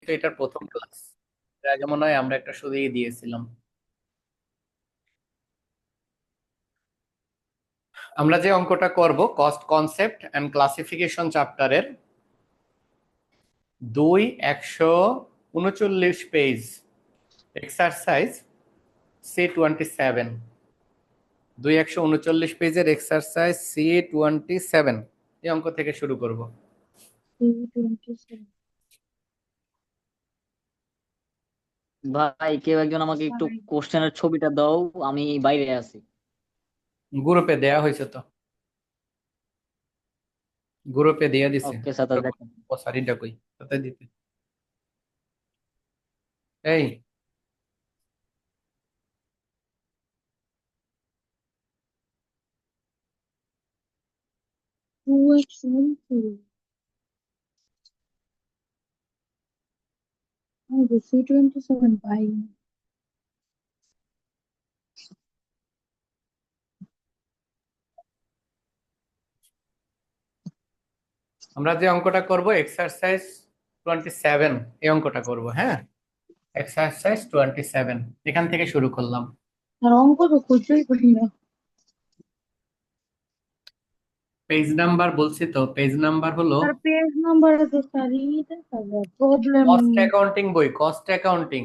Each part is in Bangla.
তো এটার প্রথম ক্লাস। এর আগে মনে হয় আমরা একটা শুরুই দিয়েছিলাম। আমরা যে অঙ্কটা করব কস্ট কনসেপ্ট এন্ড ক্লাসিফিকেশন চ্যাপ্টারের 2 139 পেজ এক্সারসাইজ C27। 2 139 পেজের এক্সারসাইজ C27 এই অঙ্ক থেকে শুরু করব। ভাই কেউ একজন আমাকে একটু কোশ্চেনের ছবিটা দাও। আমি বাইরে আছি। গ্রুপে দেয়া হয়েছে তো, গ্রুপে দিয়ে দিছে। ওকে স্যার, দেখেন। ও সরিটা কই কোথায় দিতে? এই C27 ভাই। আমরা যে অঙ্কটা করব এক্সারসাইজ 27 এই অঙ্কটা করব। হ্যাঁ, এক্সারসাইজ 27 এখান থেকে শুরু করলাম। আর অঙ্ক তো খুঁজেই পাই না। পেজ নাম্বার বলছি তো, পেজ নাম্বার হলো তার পেজ নাম্বার তো স্যারই দেখাবে প্রবলেম। কস্ট অ্যাকাউন্টিং বই, কস্ট অ্যাকাউন্টিং।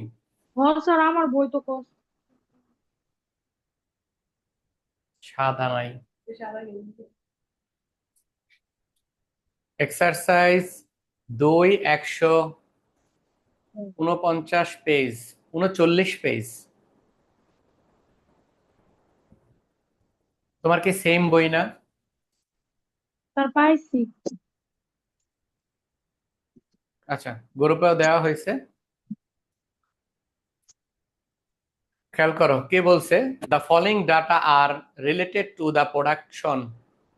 হ্যাঁ স্যার, আমার বই তো কষ্ট। সাদা নাই। Exercise 2 149 page, 39 page. তোমার কি সেম বই না? তার পাইছি। আচ্ছা, গ্রুপেও দেওয়া হয়েছে। খেয়াল করো কে বলছে, the following data are related to the production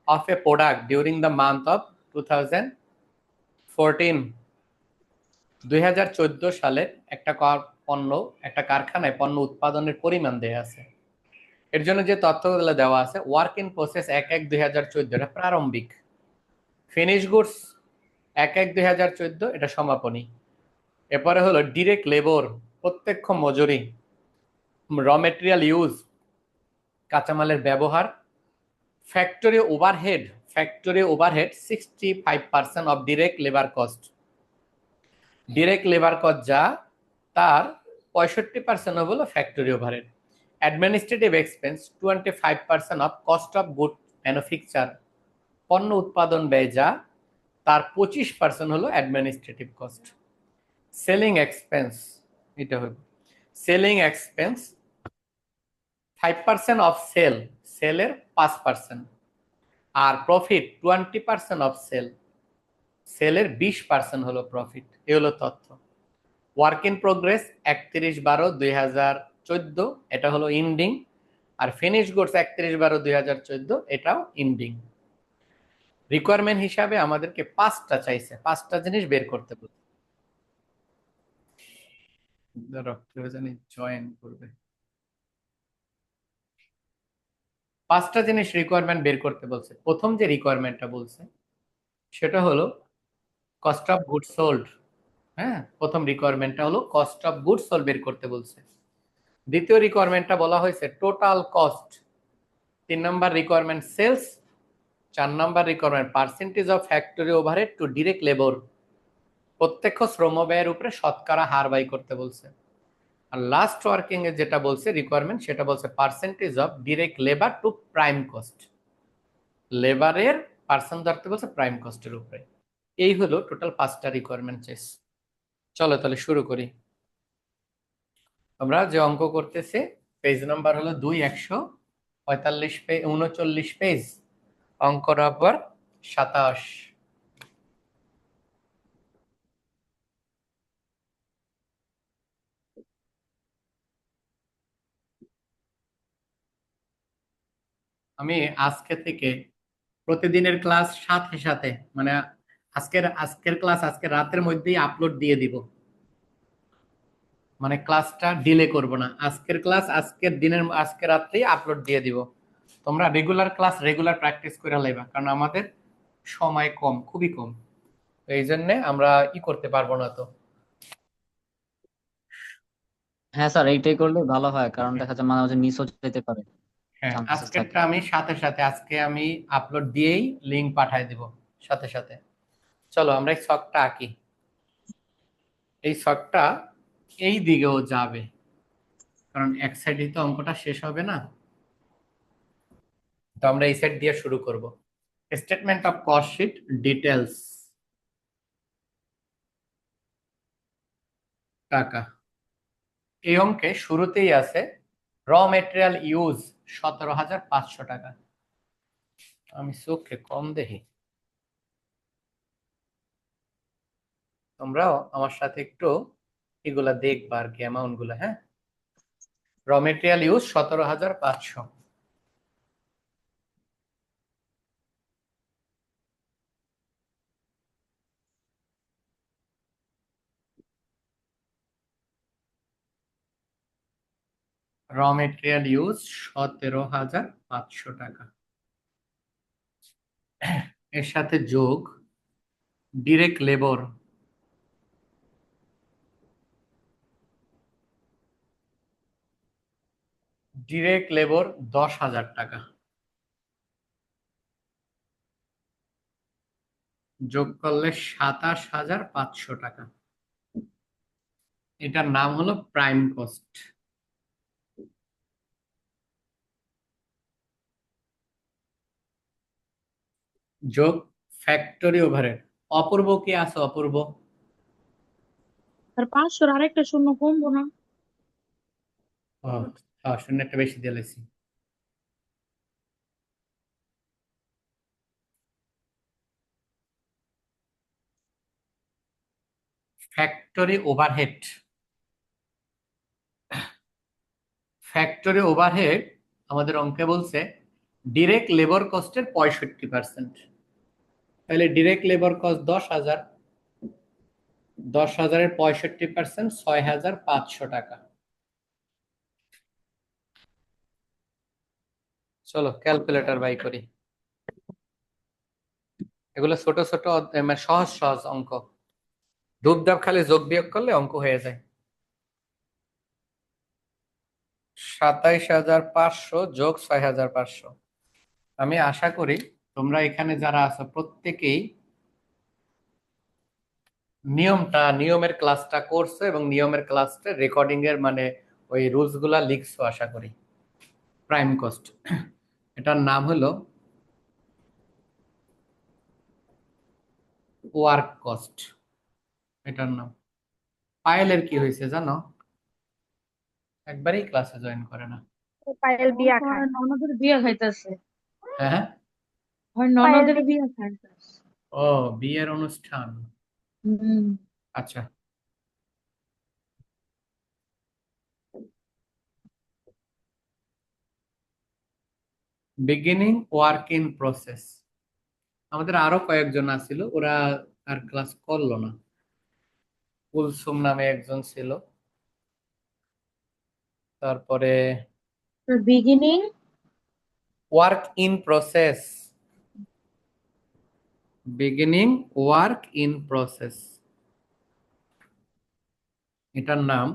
of a product during the month of 2014। 2014 সালে একটা পণ্য, একটা কারখানায় পণ্য উৎপাদনের পরিমাণ দেয়া আছে। এর জন্য যে তথ্যগুলো দেওয়া আছে, ওয়ার্ক ইন প্রসেস 1/1/2014 এটা প্রারম্ভিক, ফিনিশ গুডস 1/1/2014 এটা সমাপনী। এরপরে হলো ডিরেক্ট লেবর প্রত্যক্ষ মজুরি, র মেটেরিয়াল ইউজ কাঁচামালের ব্যবহার, factory overhead 65% of direct labour cost. Direct labour cost যা, তার 65% হলো factory overhead. Administrative expense 25% of cost of good manufacture, পণ্য উৎপাদন ব্যয় যা, তার 25% হলো অ্যাডমিনিস্ট্রেটিভ কস্ট। সেলিং এক্সপেন্স, এটা হলো সেলিং এক্সপেন্স 5% অফ সেলের 5%। আর প্রফিট 20% অফ সেলের 20% হলো প্রফিট। এ হলো তথ্য। ওয়ার্ক ইন প্রোগ্রেস 31/12/2014 এটা হলো ইন্ডিং, আর ফিনিশ গুডস 31/12/2014 এটাও ইন্ডিং। রিকোয়ারমেন্ট হিসাবে আমাদেরকে 5টা চাইছে, 5টা জিনিস বের করতে বলছে। ধরো কেউ জানি জয়েন করবে। 5টা জিনিস রিকোয়ারমেন্ট বের করতে বলছে। প্রথম যে রিকোয়ারমেন্টটা বলছে সেটা হলো কস্ট অফ গুডস সোল্ড। হ্যাঁ, প্রথম রিকোয়ারমেন্টটা হলো কস্ট অফ গুডস সোল্ড বের করতে বলছে। দ্বিতীয় রিকোয়ারমেন্টটা বলা হয়েছে টোটাল কস্ট। 3 নম্বর রিকোয়ারমেন্ট সেলস। 4 নম্বর requirement percentage of factory overhead to direct labour, প্রত্যক্ষ শ্রম ব্যয়ের উপরে শতকরা হার বাই করতে বলছে। আর লাস্ট ওয়ার্কিং এ যেটা বলছে রিকোয়ারমেন্ট, সেটা বলছে percentage of direct labour to prime cost, লেবারের পার্সেন্ট ধরতে বলছে প্রাইম কস্টের উপরে। এই হলো টোটাল 5টা রিকোয়ারমেন্ট চেস। চলো তাহলে শুরু করি। আমরা যে অঙ্ক করতেছি, পেজ নাম্বার হলো 2 139 পেজ, অঙ্ক নম্বর 27। আমি আজকে থেকে প্রতিদিনের ক্লাস সাথে সাথে, মানে আজকের ক্লাস আজকে রাতের মধ্যেই আপলোড দিয়ে দিব। মানে ক্লাসটা ডিলে করব না, আজকের ক্লাস আজকে রাত্রেই আপলোড দিয়ে দিব। তোমরা রেগুলার ক্লাস রেগুলার প্র্যাকটিস করে লাইবা, কারণ আমাদের সময় কম, খুবই কম। তো এই জন্যে আমরা করতে পারবো না। তো হ্যাঁ স্যার, এইটাই করলে ভালো হয়, কারণ দেখা যায় মাঝে মাঝে মিসও যেতে পারে, হ্যাঁ, চান্সেস থাকে। আজকেরটা আমি সাথে সাথে আজকে আমি আপলোড দিয়েই লিংক পাঠিয়ে দিব সাথে সাথে। চলো আমরা এই ছকটা আঁকি। এই ছকটা এই দিকেও যাবে, কারণ এক সাইডে তো অঙ্কটা শেষ হবে না। তো আমরা এই সাইড দিয়ে শুরু করব। Statement of cost sheet details, টাকা। এই অঙ্কে শুরুতেই আছে র মেটেরিয়াল ইউজ 17,500 টাকা। আমি চোখে কম দেখি, তোমরাও আমার সাথে একটু এগুলা দেখবা আর কি, অ্যামাউন্ট গুলা। হ্যাঁ, র মেটেরিয়াল ইউজ 17,500। র মেটেরিয়াল ইউজ 17,500 টাকা। এর সাথে যোগ ডিরেক্ট লেবর, ডিরেক্ট লেবর 10,000 টাকা, যোগ করলে 27,500 টাকা। এটার নাম হলো প্রাইম কস্ট। যোগ ফ্যাক্টরি ওভারহেড। অপূর্ব কি আছে? অপূর্ব আর 500 আরেকটা শূন্য কমবো না? ও, শূন্য একটা বেশি দিয়েছি। ফ্যাক্টরি ওভারহেড, ফ্যাক্টরি ওভারহেড আমাদের অঙ্কে বলছে ডিরেক্ট লেবার কস্টের 65%। তাহলে ডিরেক্ট লেবার কস্ট 10,000, 10,000-এর 65% 6,500 টাকা। চলো ক্যালকুলেটর বাই করি। এগুলো ছোট ছোট মানে সহজ সহজ অঙ্ক, ধূপধাপ খালি যোগ বিয়োগ করলে অঙ্ক হয়ে যায়। 27,500 যোগ 6,500। আমি আশা করি তোমরা এখানে যারা আছো প্রত্যেকেই নিয়মের ক্লাসটা করছো এবং নিয়মের ক্লাসটা রেকর্ডিং এর মানে ওই রুলস গুলা লিখছো আশা করি। প্রাইম কস্ট, এটার নাম হলো ওয়ার্ক কস্ট। এটার নাম। পায়েলের কি হয়েছে জানো? একবারই ক্লাসে জয়েন করে না। পায়েল বিয়া তো খায়। হয় ননদের বিয়ে খাইতেছে। হ্যাঁ হ্যাঁ। হয় পায়েল ননদের বিয়ে খাইতেছে। ও, বিয়ের অনুষ্ঠান। হুম। আচ্ছা, বিগিনিং ওয়ার্ক ইন প্রসেস। আমাদের আরো কয়েকজন আছিল, ওরা আর ক্লাস করলো না। কুলসুম নামে একজন ছিল, তারপরে beginning work in process, beginning work in process এটার নাম।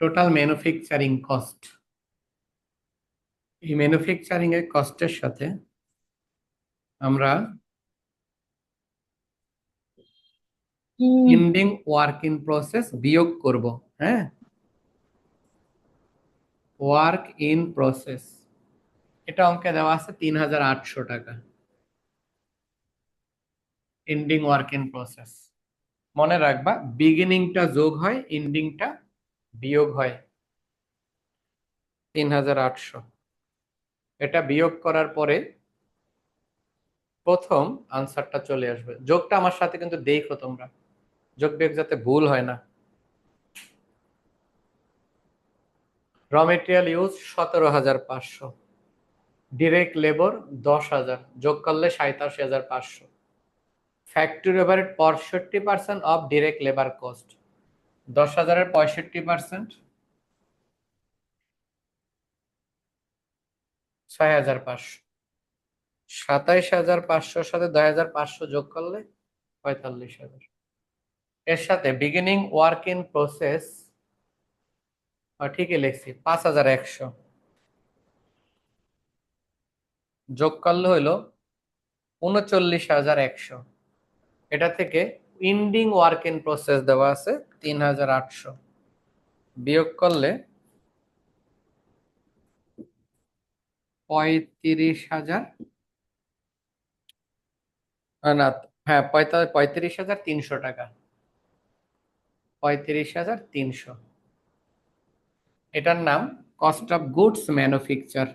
Total manufacturing cost. এই ম্যানুফ্যাকচারিং এর কস্টের সাথে আমরা এন্ডিং ওয়ার্ক ইন প্রসেস বিয়োগ করব। হ্যাঁ, ওয়ার্ক ইন প্রসেস এটা অঙ্কে দেওয়া আছে 3,800 টাকা। এন্ডিং ওয়ার্ক ইন প্রসেস মনে রাখবা, বিগিনিংটা যোগ হয়, এন্ডিংটা বিয়োগ হয়। 3,800 এটা বিয়োগ করার পরে প্রথম আনসারটা চলে আসবে। যোগটা আমার সাথে কিন্তু দেখো তোমরা, যোগ বিয়োগ যাতে ভুল হয় না। র মেটেরিয়াল ইউজ 17,500, ডিরেক্ট লেবার 10,000, যোগ করলে 87,500। Factory overhead 65% of direct labour cost. 10,000-এর 65% 6,500। 27,500 সাথে 2,500 যোগ করলে 45,000। এর সাথে বিগিনিং ওয়ার্ক ইন প্রসেস ঠিকই লিখছি 5,100 যোগ করলে হইলো 39,100। এটা থেকে ইন্ডিং ওয়ার্ক ইন প্রসেস দেওয়া আছে 3,800, বিয়োগ করলে 35,000, না, হ্যাঁ 35,300 টাকা, 35,300। এটার নাম cost of goods manufacture.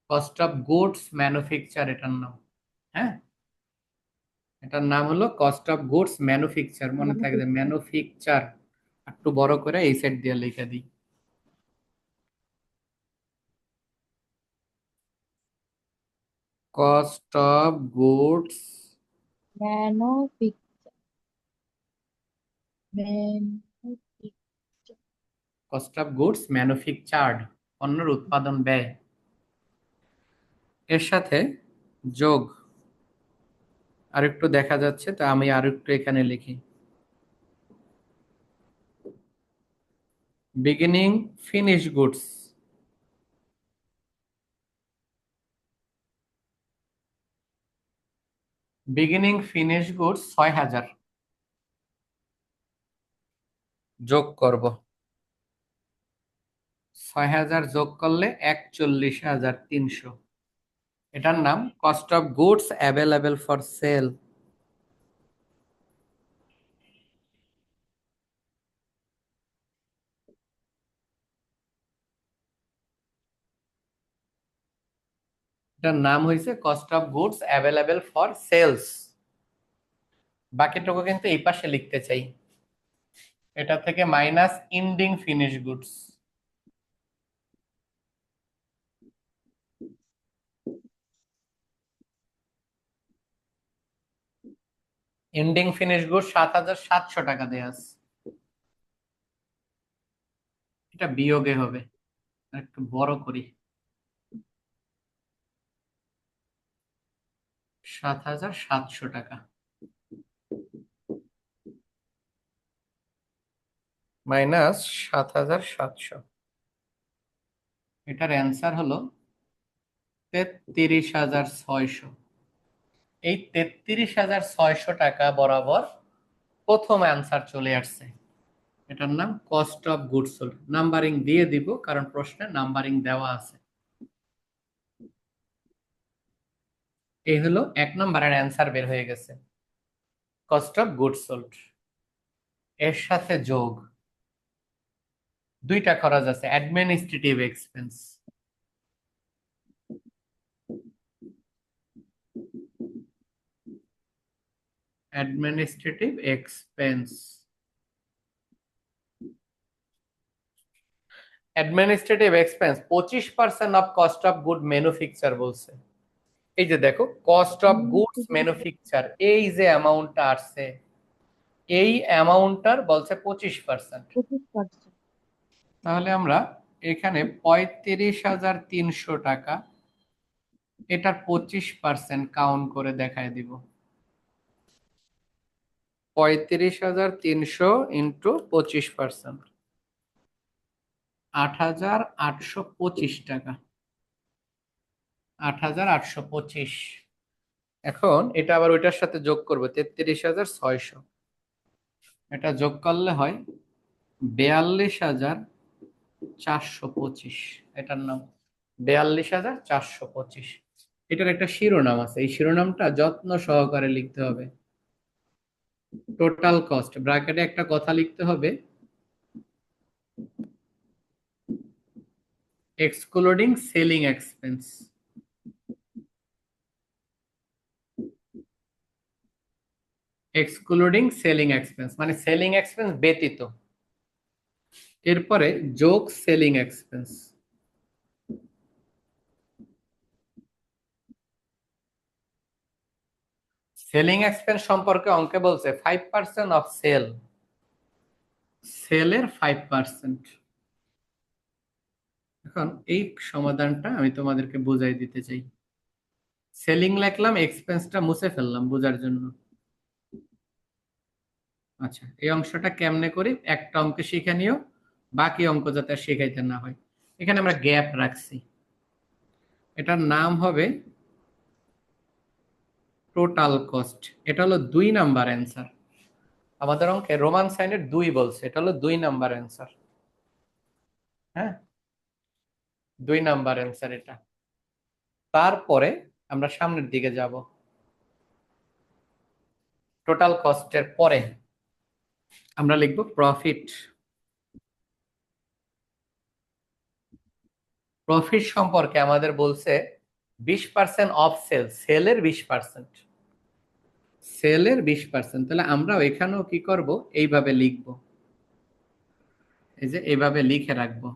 Cost of goods manufacture এটার নাম। হ্যাঁ, এটার নাম হলো কস্ট অফ গুডস ম্যানুফ্যাকচার। মনে থাকে যে ম্যানুফ্যাকচার একটু বড় করে এই সাইড দিয়ে লিখে দিই। Cost of goods Manufacture. Manufacture. Cost of goods manufactured, পণ্যের উৎপাদন ব্যয়। এর সাথে যোগ আরেকটু দেখা যাচ্ছে, তা আমি আরেকটু এখানে লিখি beginning finish goods, beginning finish goods 6,000 যোগ করব। 6,000 যোগ করলে 41,300। এটার নাম cost of goods available for sale. এটার নাম হয়েছে cost of goods available for sales. বাকিটুকু কিন্তু এই পাশে লিখতে চাই। এটা থেকে minus ending finish goods, ending finish good 7,700 টাকা দেয়া আছে। এটা বিয়োগে হবে, একটু বড় করি, 7,700 টাকা মাইনাস 7,700। এটার অ্যান্সার হলো 33,600। এই 33,600 টাকা বরাবর প্রথম অ্যান্সার চলে আসছে। এটার নাম cost of goods sold. Numbering দিয়ে দিব কারণ প্রশ্নে নাম্বারিং দেওয়া আছে। এই হলো 1 নম্বরের অ্যান্সার বের হয়ে গেছে, কস্ট অফ গুডস সোল্ড। এর সাথে যোগ দুইটা খরচ আছে, administrative expense. Administrative expense, administrative expense 25% of cost of good manufacture বলছে। এই যে দেখো কস্ট অফ গুডস ম্যানুফ্যাকচার, এই যে অ্যামাউন্টটা আসছে এই অ্যামাউন্টটার বলছে 25%। 25%. তাহলে আমরা এখানে 35,300 টাকা এটার 25% কাউন্ট করে দেখায় দিব। 35,300 ইন্টু 25%, 8,825 টাকা, 8,825। এখন এটা আবার ওইটার সাথে যোগ করবো 33,600, এটা যোগ করলে হয় 42,425। এটার নাম 42,425। এটার একটা শিরোনাম আছে, এই শিরোনামটা যত্ন সহকারে লিখতে হবে। টোটাল কস্ট ব্র্যাকেটে একটা কথা লিখতে হবে, excluding selling expense. Excluding selling expense মানে সেলিং এক্সপেন্স ব্যতীত। এরপরে যোগ সেলিং এক্সপেন্স, সেলিং এক্সপেন্স সম্পর্কে অঙ্কে বলছে 5% অফ সেল, সেলের 5%। এখন এই সমাধানটা আমি তোমাদেরকে বুঝাই দিতে চাই। সেলিং লিখলাম, এক্সপেন্সটা মুছে ফেললাম বোঝার জন্য। আচ্ছা, এই অংশটা কেমনে করি একটা অঙ্কে শিখে নিও, বাকি অঙ্ক যাতে আর শেখাইতে না হয়। এখানে আমরা গ্যাপ রাখছি, এটার নাম হবে টোটাল কস্ট। এটা হলো 2 নাম্বার অ্যান্সার। আমাদের অঙ্কে রোমান সাইনের 2 বলছে, এটা হলো 2 নাম্বার অ্যান্সার। হ্যাঁ, 2 নাম্বার অ্যান্সার এটা। তারপরে আমরা সামনের দিকে যাব, টোটাল কস্টের পরে আমরা লিখব প্রফিট। প্রফিট সম্পর্কে আমাদের বলছে 20% অফ সেল, সেলের 20%, সেলের 20%। তাহলে আমরা এখানেও কি করব, এইভাবে লিখব, এই যে এইভাবে লিখে রাখবো,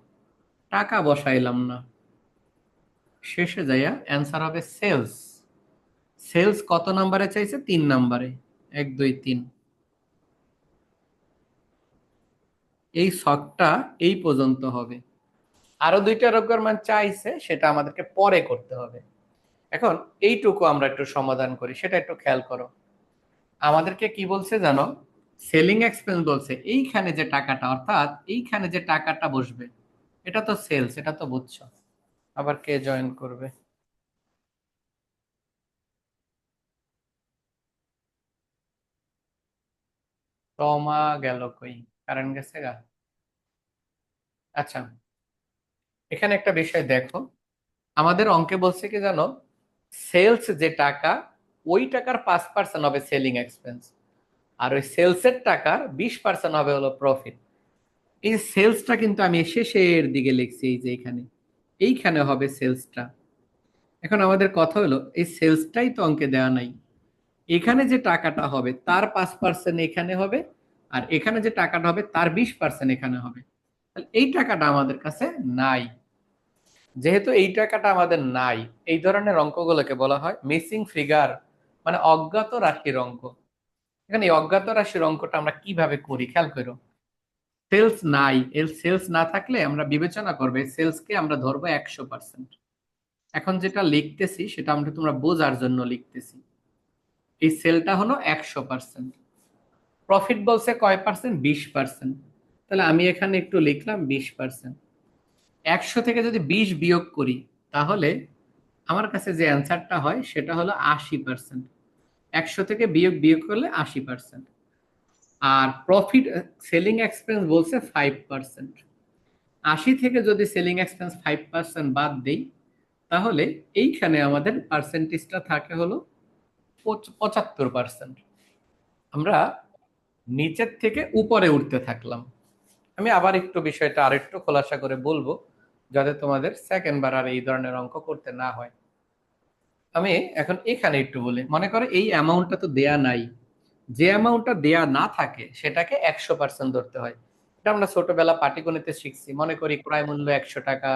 টাকা বসাইলাম না। শেষে যাইয়া অ্যান্সার হবে সেলস। সেলস কত নাম্বারে চাইছে? 3 নাম্বারে, 1 2 3। এই ছকটা এই পর্যন্ত হবে। আরো 2টা রিকোয়ারমেন্ট চাইছে, সেটা আমাদেরকে পরে করতে হবে। এখন এইটুকু আমরা একটু সমাধান করি, সেটা একটু খেয়াল করো। আমাদেরকে কি বলছে জানো? সেলিং এক্সপেন্স বলছে এইখানে যে টাকাটা, অর্থাৎ এইখানে যে টাকাটা বসবে, এটা তো সেলস, এটা তো বুঝছো। আবার কে জয়েন করবে? তমা গেল কই? কারেন্ট গেছে গা। আচ্ছা, এখানে একটা বিষয় দেখো, আমাদের অঙ্কে বলছে কি জানো, সেলস যে টাকা, ওই টাকার 5% হবে সেলিং এক্সপেন্স, আর ওই সেলসের টাকার 20% হবে হলো প্রফিট। এই সেলসটা কিন্তু আমি শেষের দিকে লিখছি, এই যে এখানে, এইখানে হবে সেলসটা। এখন আমাদের কথা হলো এই সেলসটাই তো অঙ্কে দেওয়া নাই। এখানে যে টাকাটা হবে তার 5% এখানে হবে, আর এখানে যে টাকাটা হবে তার 20% এখানে হবে। তাহলে এই টাকাটা আমাদের কাছে নাই। যেহেতু এই টাকাটা আমাদের নাই, এই ধরনের অঙ্কগুলোকে বলা হয় মিসিং ফিগার, মানে অজ্ঞাত রাশির অঙ্ক। এখানে এই অজ্ঞাত রাশির অঙ্কটা আমরা কিভাবে করি খেয়াল করো। সেলস নাই, এর সেলস না থাকলে আমরা বিবেচনা করবে সেলসকে আমরা ধরবো 100%। এখন যেটা লিখতেছি সেটা আমরা তোমরা বোঝার জন্য লিখতেছি। এই সেলটা হলো 100%। প্রফিট বলছে কয় পার্সেন্ট? 20%। তাহলে আমি এখানে একটু লিখলাম 20%। 100 থেকে যদি 20 বিয়োগ করি, তাহলে আমার কাছে যে অ্যান্সারটা হয় সেটা হলো 80%। 100 থেকে বিয়োগ বিয়োগ করলে 80%। আর প্রফিট, সেলিং এক্সপেন্স বলছে 5%। 80 থেকে যদি সেলিং এক্সপেন্স 5% বাদ দেই, তাহলে এইখানে আমাদের পার্সেন্টেজটা থাকে হলো 75%। আমরা নিচের থেকে উপরে উঠতে থাকলাম। আমি আবার একটু বিষয়টা আরেকটু খোলাসা করে বলবো, যাতে তোমাদের সেকেন্ড বার আর এই ধরনের অঙ্ক করতে না হয়। আমি এখন এখানে একটু বলি, মনে করো এই অ্যামাউন্টটা তো দেয়া নাই, যে অ্যামাউন্টটা দেয়া না থাকে সেটাকে 100% ধরতে হয়। এটা আমরা ছোটবেলা পাটিগণিতে শিখছি। মনে করি ক্রয় মূল্য 100 টাকা,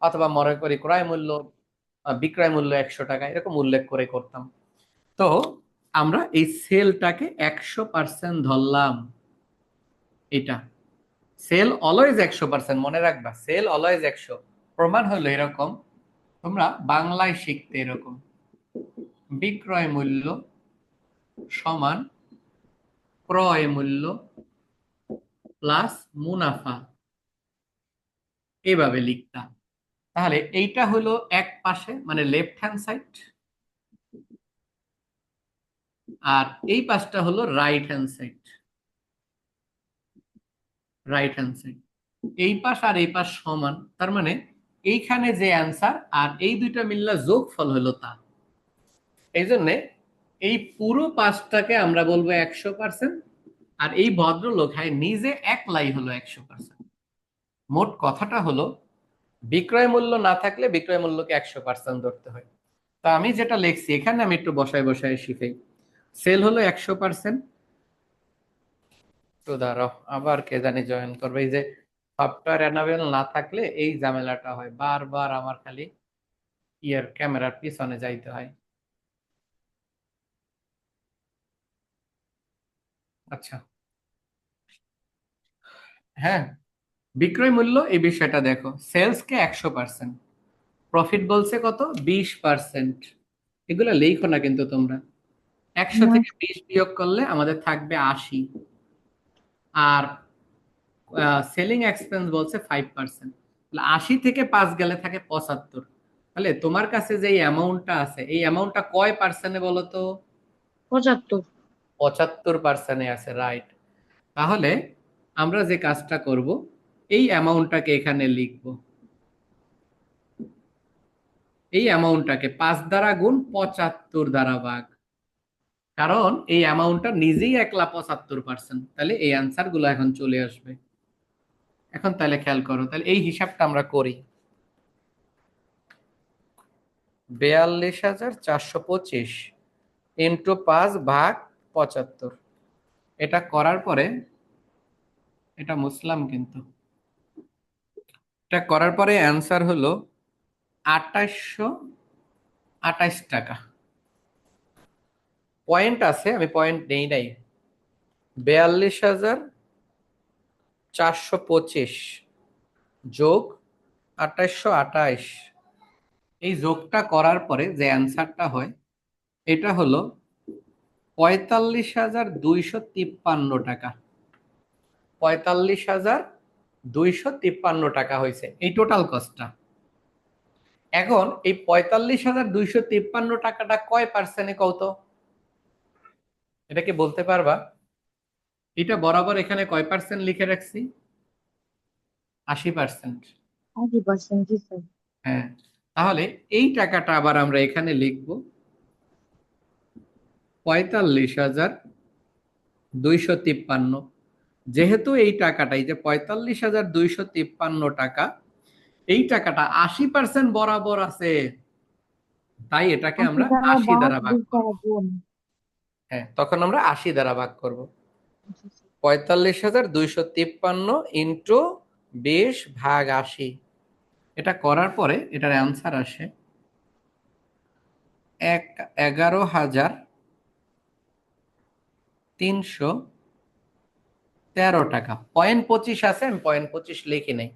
অথবা মনে করি ক্রয় মূল্য বিক্রয় মূল্য 100 টাকা, এরকম উল্লেখ করে করতাম। তো আমরা এই সেলটাকে 100% ধরলাম। এটা সেল অলওয়েজ 100%, মনে রাখবা, সেল অলওয়েজ 100। প্রমাণ হলো এরকম, তোমরা বাংলায় শিখতে এরকম, বিক্রয় মূল্য সমান ক্রয় মূল্য প্লাস মুনাফা, এভাবে লিখতাম। তাহলে এইটা হলো এক পাশে, মানে লেফট হ্যান্ড সাইড, আর এই পাশটা হলো right hand side. Right hand side, এই পাশ আর এই পাশ সমান, তার মানে এইখানে যে অ্যান্সার আর এই দুইটা মিললে যোগফল হলো তা। এই জন্যে এই পুরো পাঁচটাকে আমরা বলবো 100%, আর এই ভদ্রলোক হ্যাঁ নিজে একলাই হলো 100%। মোট কথাটা হলো বিক্রয় মূল্য না থাকলে বিক্রয় মূল্যকে 100% ধরতে হয়। তা আমি যেটা লিখছি এখানে আমি একটু বসায় বসায় শিখাই। সেল হলো 100%। তো দাঁড়াও, আবার কে জানি জয়েন করবে। এই যে সফটওয়্যার এনাবেল না থাকলে এই ঝামেলাটা হয়, বারবার আমার খালি ক্যামেরার পিছনে যাইতে হয়। আচ্ছা, হ্যাঁ, বিক্রয় মূল্য এই বিষয়টা দেখো, সেলস কে 100%, প্রফিট বলছে কত 20%। এগুলো লেখো না কিন্তু তোমরা, 100 না, থেকে 20 বিয়োগ করলে আমাদের থাকবে 80। আর সেলিং এক্সপেন্স বলছে 5%, 80 থেকে 5 গেলে থাকে 75। তাহলে তোমার কাছে যে অ্যামাউন্টটা আছে এই অ্যামাউন্টটা কয় পার্সেন্টে বলো তো? 75। 75% আছে, রাইট। তাহলে আমরা যে কাজটা করব, এই অ্যামাউন্টটাকে এখানে লিখব, এই অ্যামাউন্টটাকে 5 দ্বারা গুণ 75 দ্বারা ভাগ, কারণ এই অ্যামাউন্টটা নিজেই একলা 75%। তাহলে এই অ্যান্সার গুলো এখন চলে আসবে। এখন তাহলে খেয়াল করো, তাহলে এই হিসাবটা আমরা করি। 42,425 ইন্টু 5 ভাগ 75। এটা করার পরে, এটা মুসলাম কিন্তু, এটা করার পরে অ্যান্সার হলো 2828 টাকা। পয়েন্ট আছে, আমি পয়েন্ট নেই নাই। 42,425 যোগ 2828, এই যোগটা করার পরে যে অ্যান্সারটা হয় এটা হলো 45,253 টাকা। 45,253 টাকা হয়েছে এই টোটাল কস্টটা। এখন এই 45,253 টাকাটা কয় পার্সেন্টে কত, এটা কি বলতে পারবা? এটা বরাবর এখানে কয় পার্সেন্ট লিখে রাখছি? 80%। 80%, জি স্যার। হ্যাঁ, তাহলে এই টাকাটা আবার আমরা এখানে লিখবো 45,253। যেহেতু এই টাকাটা, এই যে 45,253 টাকা, এই টাকাটা 80% বরাবর আছে, তাই এটাকে 80 আমরা দ্বারা 80 ভাগ, দ্বারা ভাগ 20 করব। দ্বারা গুণ। হ্যাঁ, তখন আমরা 80 দ্বারা ভাগ করব। জি স্যার। 45,253 ইন্টু 20 ভাগ 80। এটা করার পরে এটার অ্যান্সার আসে 11,313 টাকা। 0.25 আছে, আমি 0.25 লিখি নাই।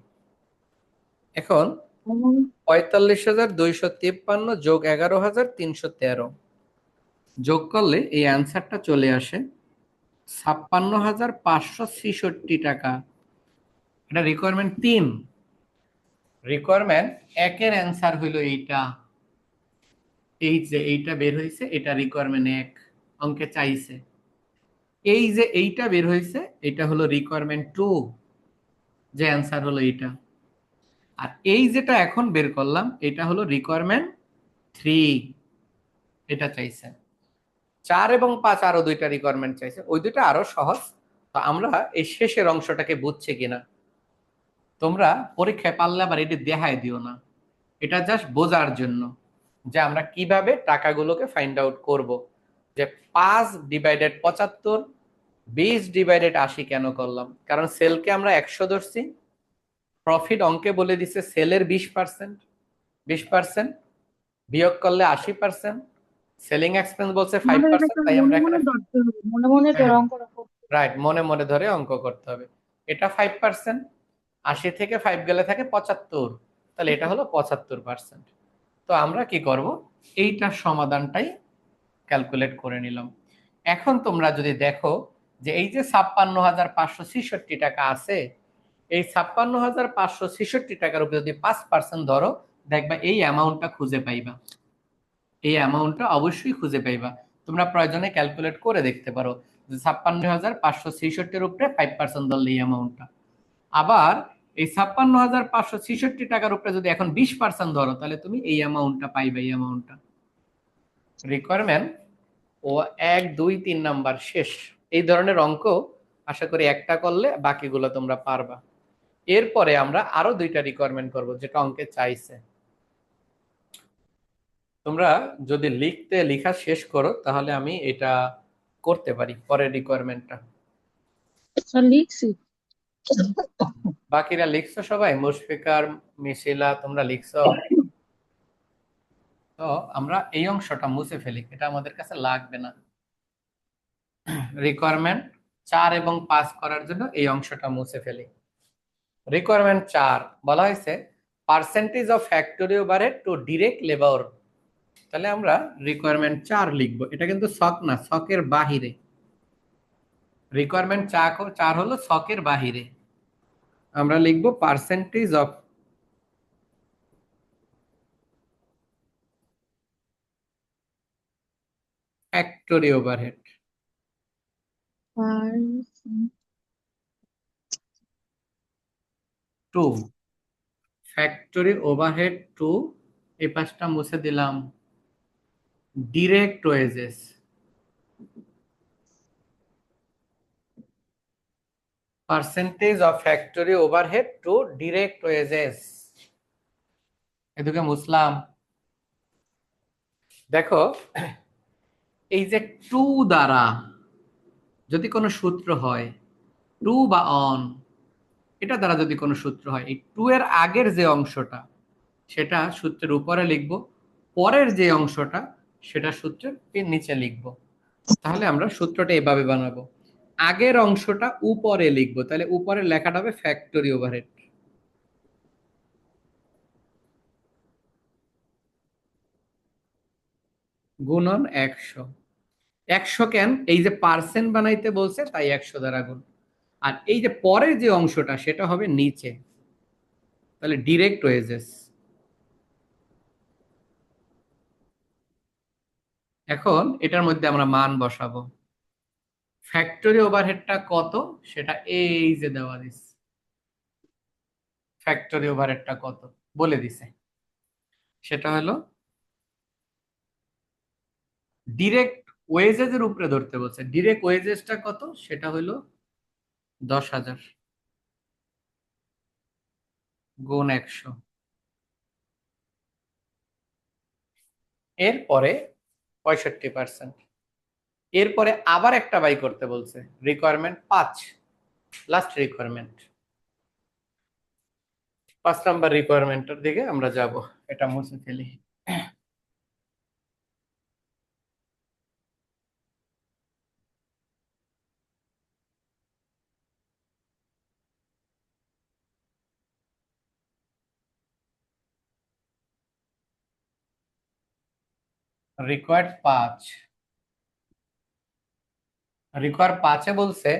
এখন এবং 45,253 যোগ 11,313 যোগ করলে এই অ্যান্সারটা চলে আসে 56,566 টাকা। এটা রিকোয়ারমেন্ট 3। রিকোয়ারমেন্ট 1-এর অ্যান্সার হইল এইটা, এই যে এইটা বের হয়েছে, এটা রিকোয়ারমেন্ট 1 অঙ্কে চাইছে। এই যে এইটা বের হয়েছে এটা হলো রিকোয়ারমেন্ট 2, যে অ্যান্সার হলো এইটা। আর এই যেটা এখন বের করলাম এটা হলো রিকোয়ারমেন্ট 3, এটা চাইছে। 4 এবং 5 আরো দুইটা রিকোয়ারমেন্ট চাইছে, ওই দুইটা আরো সহজ। তো আমরা এই শেষের অংশটাকে বুঝছে কিনা, তোমরা পরীক্ষায় পারলে আবার এটি দেখায় দিও না, এটা জাস্ট বোঝার জন্য যে আমরা কিভাবে টাকাগুলোকে ফাইন্ড আউট করব। যে 5/75, 20/80 কেন করলাম, কারণ সেলকে আমরা 100 ধরছি, প্রফিট অঙ্কে বলে দিছে সেলের 20%, 20% বিয়োগ করলে 80%, সেলিং এক্সপেন্স বলছে আমাদের 5%, এটাকে তাই আমরা মনে এখানে, মনে ধরতে হবে, মনে মনে তোর হ্যাঁ, অঙ্কটা করতে হবে। রাইট, মনে মনে ধরে অঙ্ক করতে হবে। এটা 5%, 80 থেকে 5 গেলে থাকে 75, তাহলে এটা হলো 75%। তো আমরা কি করব, এইটার সমাধানটাই ক্যালকুলেট করে নিলাম। এখন তোমরা যদি দেখো যে এই যে 56,566 টাকা আছে, এই 56,566 টাকার উপর যদি 5% ধরো, দেখবা এই অ্যামাউন্টটা খুঁজে পাইবা, এই অ্যামাউন্টটা অবশ্যই খুঁজে পাইবা। তোমরা প্রয়োজনে ক্যালকুলেট করে দেখতে পারো যে 56,566-র উপরে 5% ধরলে এই অ্যামাউন্টটা। আবার এই 56,566 টাকার উপরে যদি এখন 20% ধরো, তাহলে তুমি এই অ্যামাউন্টটা পাইবে, এই অ্যামাউন্টটা। রিকোয়ারমেন্ট ও 1, 2, 3 নাম্বার শেষ। এই ধরনের অঙ্ক আশা করি একটা করলে বাকিগুলো তোমরা পারবা। এরপরে আমরা আরো দুইটা রিকোয়ারমেন্ট করব যেটা অঙ্কে চাইছে। তোমরা যদি লেখা শেষ করো তাহলে আমি এটা করতে পারি পরের রিকোয়ারমেন্টটা। স্যার লিখছি। বাকিরা লিখছো সবাই? মুশফিকার, মিশিলা, তোমরা লিখছো? তো আমরা এই অংশটা মুছে ফেলি, এটা আমাদের কাছে লাগবে না। রিকোয়ারমেন্ট 4 এবং 5 করার জন্য এই অংশটা মুছে ফেলি। রিকোয়ারমেন্ট 4 বলা হয়েছে percentage of factory overhead to direct labour. তাহলে আমরা রিকোয়ারমেন্ট 4 লিখব। এটা কিন্তু ছক না, ছকের বাহিরে। রিকোয়ারমেন্ট 4 হলো ছকের বাহিরে। আমরা লিখব percentage of factory overhead to factory overhead to, এই পাশটা মুছে দিলাম, direct wages. Percentage of factory overhead to direct wages, এদিকে মুসলাম। দেখো এই যে টু দ্বারা যদি কোনো সূত্র হয়, টু বা অন, এটা দ্বারা যদি কোনো সূত্র হয়, এই টু এর আগের যে অংশটা সেটা সূত্রের উপরে লিখব, পরের যে অংশটা সেটা সূত্রের নিচে লিখব। তাহলে আমরা সূত্রটা এভাবে বানাবো, আগের অংশটা উপরে লিখবো, তাহলে উপরে লেখাটা হবে ফ্যাক্টরি ওভারহেড গুণন 100। 100 কেন, এই যে পার্সেন্ট বানাইতে বলছে তাই 100 দ্বারা গুণ। আর এই যে পরের যে অংশটা সেটা হবে নিচে, তাহলে ডিরেক্ট ওয়েজেস। এখন এটার মধ্যে আমরা মান বসাবো। ফ্যাক্টরি ওভারহেডটা কত সেটা এই যে দেওয়া দিচ্ছে, ফ্যাক্টরি ওভারহেডটা কত বলে দিছে, সেটা হলো ডিরেক্ট ওয়েজেস এর উপরে ধরতে বলছে। ডিরেক্ট ওয়েজেসটা কত, সেটা হলো 10,000 গুণ 100। এরপরে 65%। এরপরে আবার একটা বাই করতে বলছে, রিকোয়ারমেন্ট 5, লাস্ট রিকোয়ারমেন্ট। 5 নাম্বার রিকোয়ারমেন্টের দিকে আমরা যাব, এটা মুছে ফেলি। রিকোয়ার্ড 5, রিকোয়ার 5-এ বলছে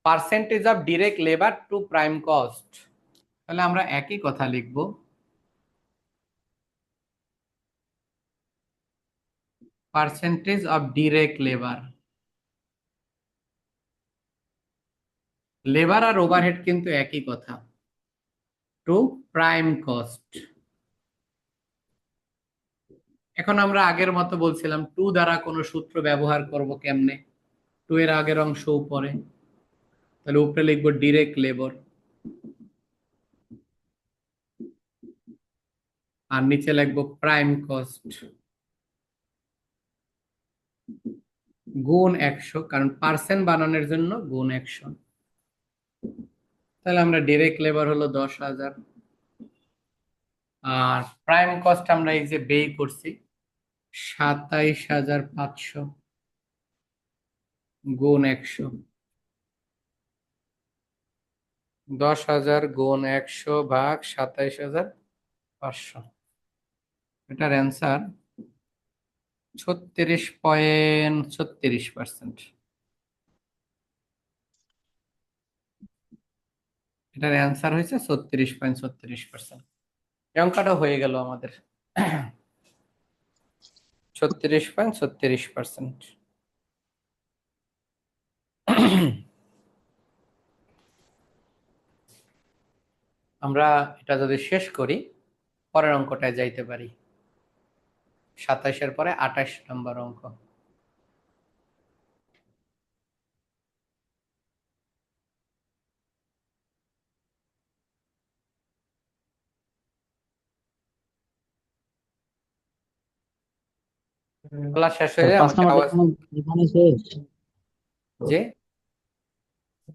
percentage of direct labour to prime cost. তাহলে আমরা একই কথা লিখব, percentage of direct labour. Labour আর ওভারহেড কিন্তু একই কথা, টু প্রাইম কস্ট। এখন আমরা আগের মতো বলছিলাম টু দ্বারা কোনো সূত্র ব্যবহার করব কেমনে, টু এর আগের অংশ উপরে, তাহলে উপরে লিখবো ডিরেক্ট লেবার আর নিচে লিখবো প্রাইম কস্ট গুণ 100, কারণ পার্সেন্ট বানানোর জন্য গুণ 100। তাহলে আমরা ডিরেক্ট লেবার হলো 10,000 আর প্রাইম কস্ট আমরা এই যে ব্যয় করছি 27,500 গুণ 100। 10,000 গুণ 100 ভাগ 27,500, এটার অ্যান্সার 36.36%। এটার অ্যান্সার হয়েছে 36.36%। এই অঙ্কটা হয়ে গেল আমাদের 36.36%। আমরা এটা যদি শেষ করি পরের অঙ্কটায় যাইতে পারি, 27-এর পরে 28 নম্বর অঙ্ক। বলা শেষ হয়ে যায় পাঁচ আমাকে নাম্বারটা আওয়াজ। এখানে শেষ। যে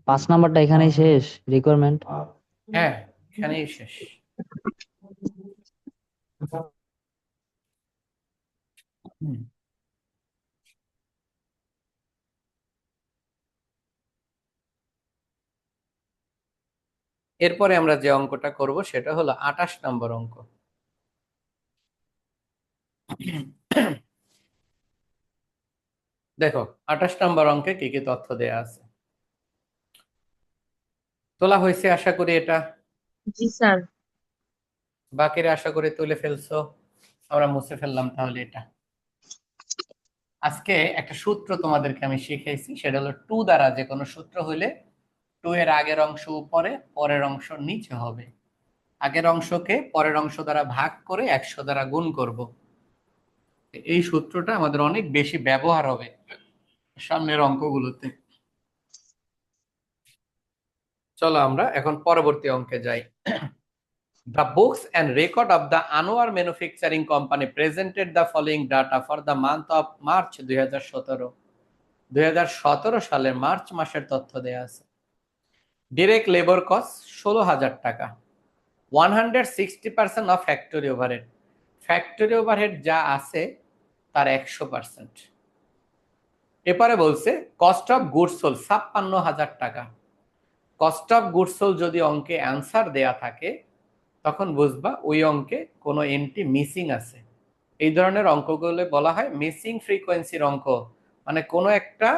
5 নাম্বারটা এখানেই শেষ রিকোয়ারমেন্ট। হ্যাঁ, এখানেই শেষ। হুম। এরপরে আমরা যে অঙ্কটা করব সেটা হলো 28 নম্বর অঙ্ক। দেখো 28 নম্বর অঙ্কে কি কি তথ্য দেয়া আছে, তোলা হয়েছে আশা করি এটা, जी सर। বাকিরা আশা করি তুলে ফেলছো, আমরা মুছে ফেললাম তাহলে এটা। আজকে একটা সূত্র তোমাদেরকে আমি শিখাইছি, সেটা হলো টু দ্বারা যে কোনো সূত্র হইলে টু এর আগের অংশ উপরে পরের অংশ নিচে হবে, আগের অংশকে পরের অংশ দ্বারা ভাগ করে 100 দ্বারা গুণ করব। এই সূত্রটা আমাদের অনেক বেশি ব্যবহার হবে সামনের অঙ্কগুলোতে। চলো আমরা এখন পরবর্তী অঙ্কে যাই। The books and record of the Anwar Manufacturing Company presented the following data for the month of March 2017। 2017 সালের মার্চ মাসের তথ্য দেয়া আছে। ডিরেক্ট লেবার কস্ট 16,000 টাকা, 160% of factory overhead, factory overhead যা আছে তার 100%। এরপরে বলছে কস্ট অফ গুডস সোল্ড 56,000 টাকা। কস্ট অফ গুডস সোল্ড যদি অঙ্কে অ্যান্সার দেয়া থাকে তখন বুঝবা ওই অঙ্কে কোনো এন্ট্রি মিসিং আছে। এই ধরনের অঙ্কগুলো বলা হয় মিসিং ফ্রিকোয়েন্সির অঙ্ক, মানে কোনো একটা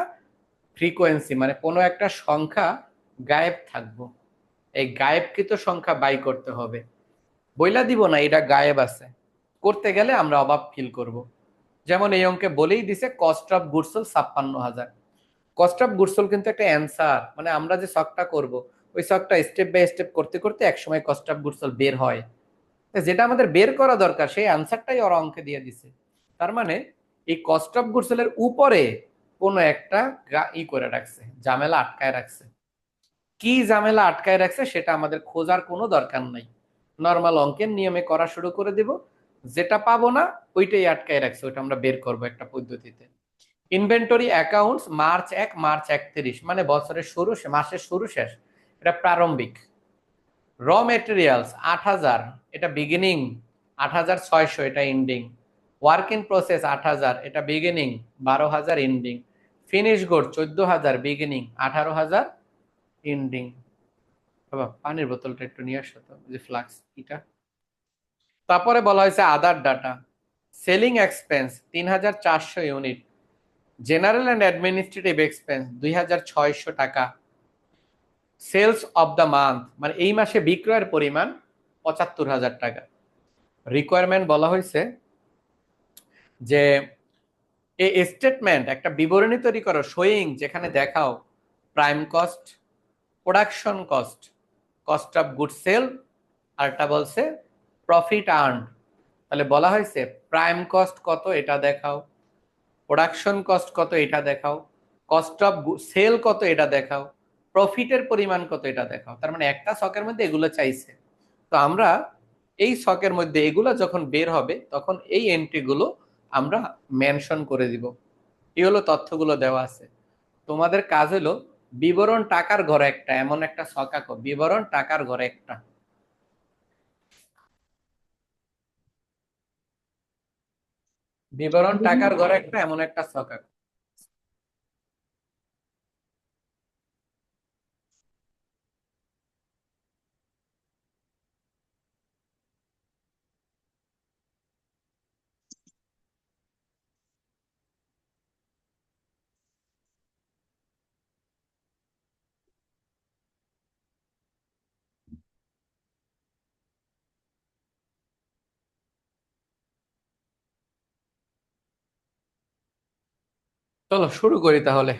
ফ্রিকোয়েন্সি মানে কোনো একটা সংখ্যা গায়েব থাকবো, এই গায়েবকৃত সংখ্যা বাই করতে হবে, বইলা দিব না এটা গায়েব আছে, করতে গেলে আমরা অভাব ফিল করব। যেমন এই অঙ্কে বলেই দিছে cost of goods sold 56,000। Cost of goods sold কিন্তু একটা অ্যান্সার, মানে আমরা যে শখটা করব ওই শখটা স্টেপ বাই স্টেপ করতে করতে একসময় কস্ট অফ গুডসোল বের হয়, যেটা আমাদের বের করা দরকার সেই অ্যান্সারটাই ওরা অঙ্কে দিয়ে দিছে। তার মানে এই কস্ট অফ গুডসেলের উপরে কোনো একটা করে রাখছে, ঝামেলা আটকায় রাখছে। কি ঝামেলা আটকায় রাখছে সেটা আমাদের খোঁজার কোনো দরকার নাই, নর্মাল অঙ্কের নিয়মে করা শুরু করে দিব, যেটা পাবো না ওইটাই আটকায় রাখছে, ওইটা আমরা বের করবো একটা পদ্ধতিতে। ইনভেন্টরি অ্যাকাউন্টস মার্চ 1 মার্চ 31, মানে বছরের শুরু মাসের শুরু শেষ, এটা প্রারম্ভিক। র মেটেরিয়ালস 8,000, এটা বিগিনিং, 8,600 এটা এন্ডিং। ওয়ার্ক ইন প্রসেস 8,000, এটা beginning, 12,000 ending. Finish good 14,000 beginning, 18,000 ending. বাবা পানির বোতলটা একটু নিয়ে আসো তো, যে ফ্লাক্স এটা। তারপরে বলা হয়েছে other data, selling expense 3,400 unit, general and administrative expense 2,600 টাকা, সেলস অফ দ্য মান্থ মানে এই মাসে বিক্রয়ের পরিমাণ 75,000 টাকা। রিকোয়ারমেন্ট বলা হয়েছে যে এই স্টেটমেন্ট একটা বিবরণী তৈরি করো শোয়িং, যেখানে দেখাও prime cost, production cost, cost of good sell, আর একটা বলছে প্রফিট আর্ন। তাহলে বলা হয়েছে প্রাইম কস্ট কত এটা দেখাও, প্রোডাকশন কস্ট কত এটা দেখাও, কস্ট অফ সেল কত এটা দেখাও, প্রফিটের পরিমাণ কত এটা দেখাও। তার মানে একটা ছকের মধ্যে এগুলো চাইছে। তো আমরা এই ছকের মধ্যে এগুলো যখন বের হবে তখন এই এন্ট্রিগুলো আমরা মেনশন করে দিব। এই হলো তথ্যগুলো দেওয়া আছে। তোমাদের কাজ হলো বিবরণ টাকার ঘরে একটা, এমন একটা ছক আঁকো, বিবরণ টাকার ঘরে একটা। বিবরণ টাকার ঘরে একটা এমন একটা ছক আঁকো। চলো শুরু করি তাহলে।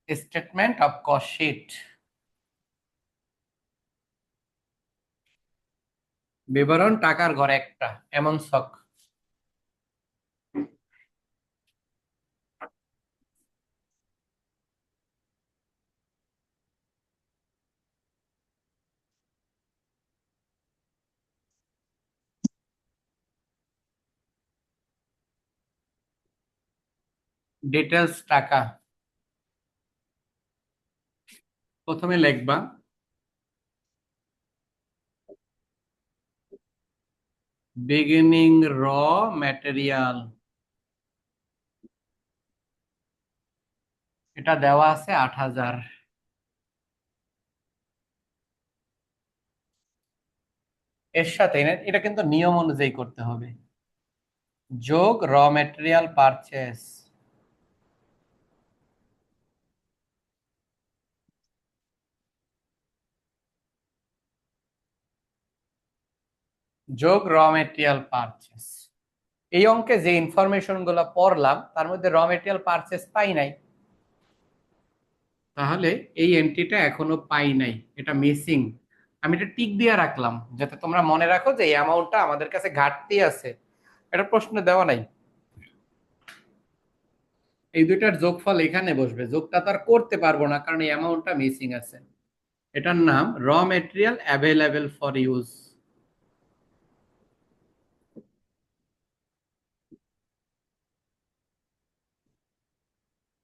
স্টেটমেন্ট অফ কস্ট শিট, বিবরণ টাকার ঘরে একটা এমন ছক। ডিটেলস টাকা, প্রথমে লিখবা বিগিনিং র ম্যাটেরিয়াল, এটা দেওয়া আছে 8,000। এর সাথে এটা কিন্তু নিয়ম অনুযায়ী করতে হবে, যোগ র ম্যাটেরিয়াল পারচেস যোগ র ম্যাটেরিয়াল পারচেস। এই অঙ্কে যে ইনফরমেশন গুলো পড়লাম তার মধ্যে র ম্যাটেরিয়াল পারচেস পাই নাই, তাহলে এই এন্ট্রিটা এখনো পাই নাই, এটা মিসিং। আমি এটা টিক দিয়ে রাখলাম যাতে তোমরা মনে রাখো যে এই অ্যামাউন্টটা আমাদের কাছে ঘাটতি আছে, এটা প্রশ্নে দেওয়া নাই। এই দুইটার যোগফল এখানে বসবে, যোগটা তো আর করতে পারবো না কারণ এই অ্যামাউন্টটা মিসিং আছে। এটার নাম র material available for use.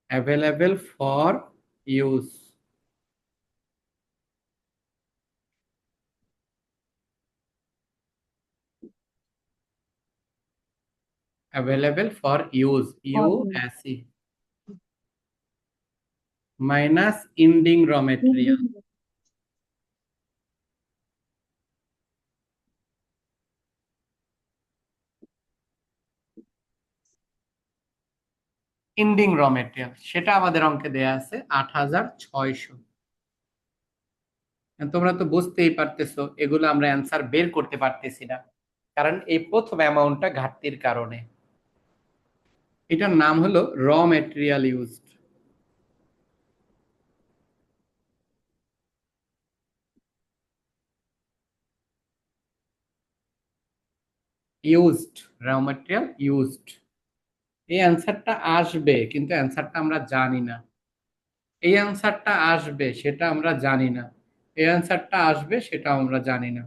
Available for use, available for use, U S E minus ending র মেটেরিয়াল। ইন্ডিং র মেটেরিয়াল সেটা আমাদের অঙ্কে দেয়া আছে 8,600। তোমরা তো বুঝতেই পারতেছো এগুলো আমরা অ্যান্সার বের করতে পারতেছি না, কারণ এই প্রথম অ্যামাউন্টটা ঘাটতির কারণে। এটার নাম হলো র মেটেরিয়াল ইউজড। ইউজড, র মেটেরিয়াল ইউজড। এই অ্যান্সারটা আসবে কিন্তু অ্যান্সারটা আমরা জানি না। এই অ্যান্সারটা আসবে সেটা আমরা জানি না, এই অ্যান্সারটা আসবে সেটা আমরা জানি না।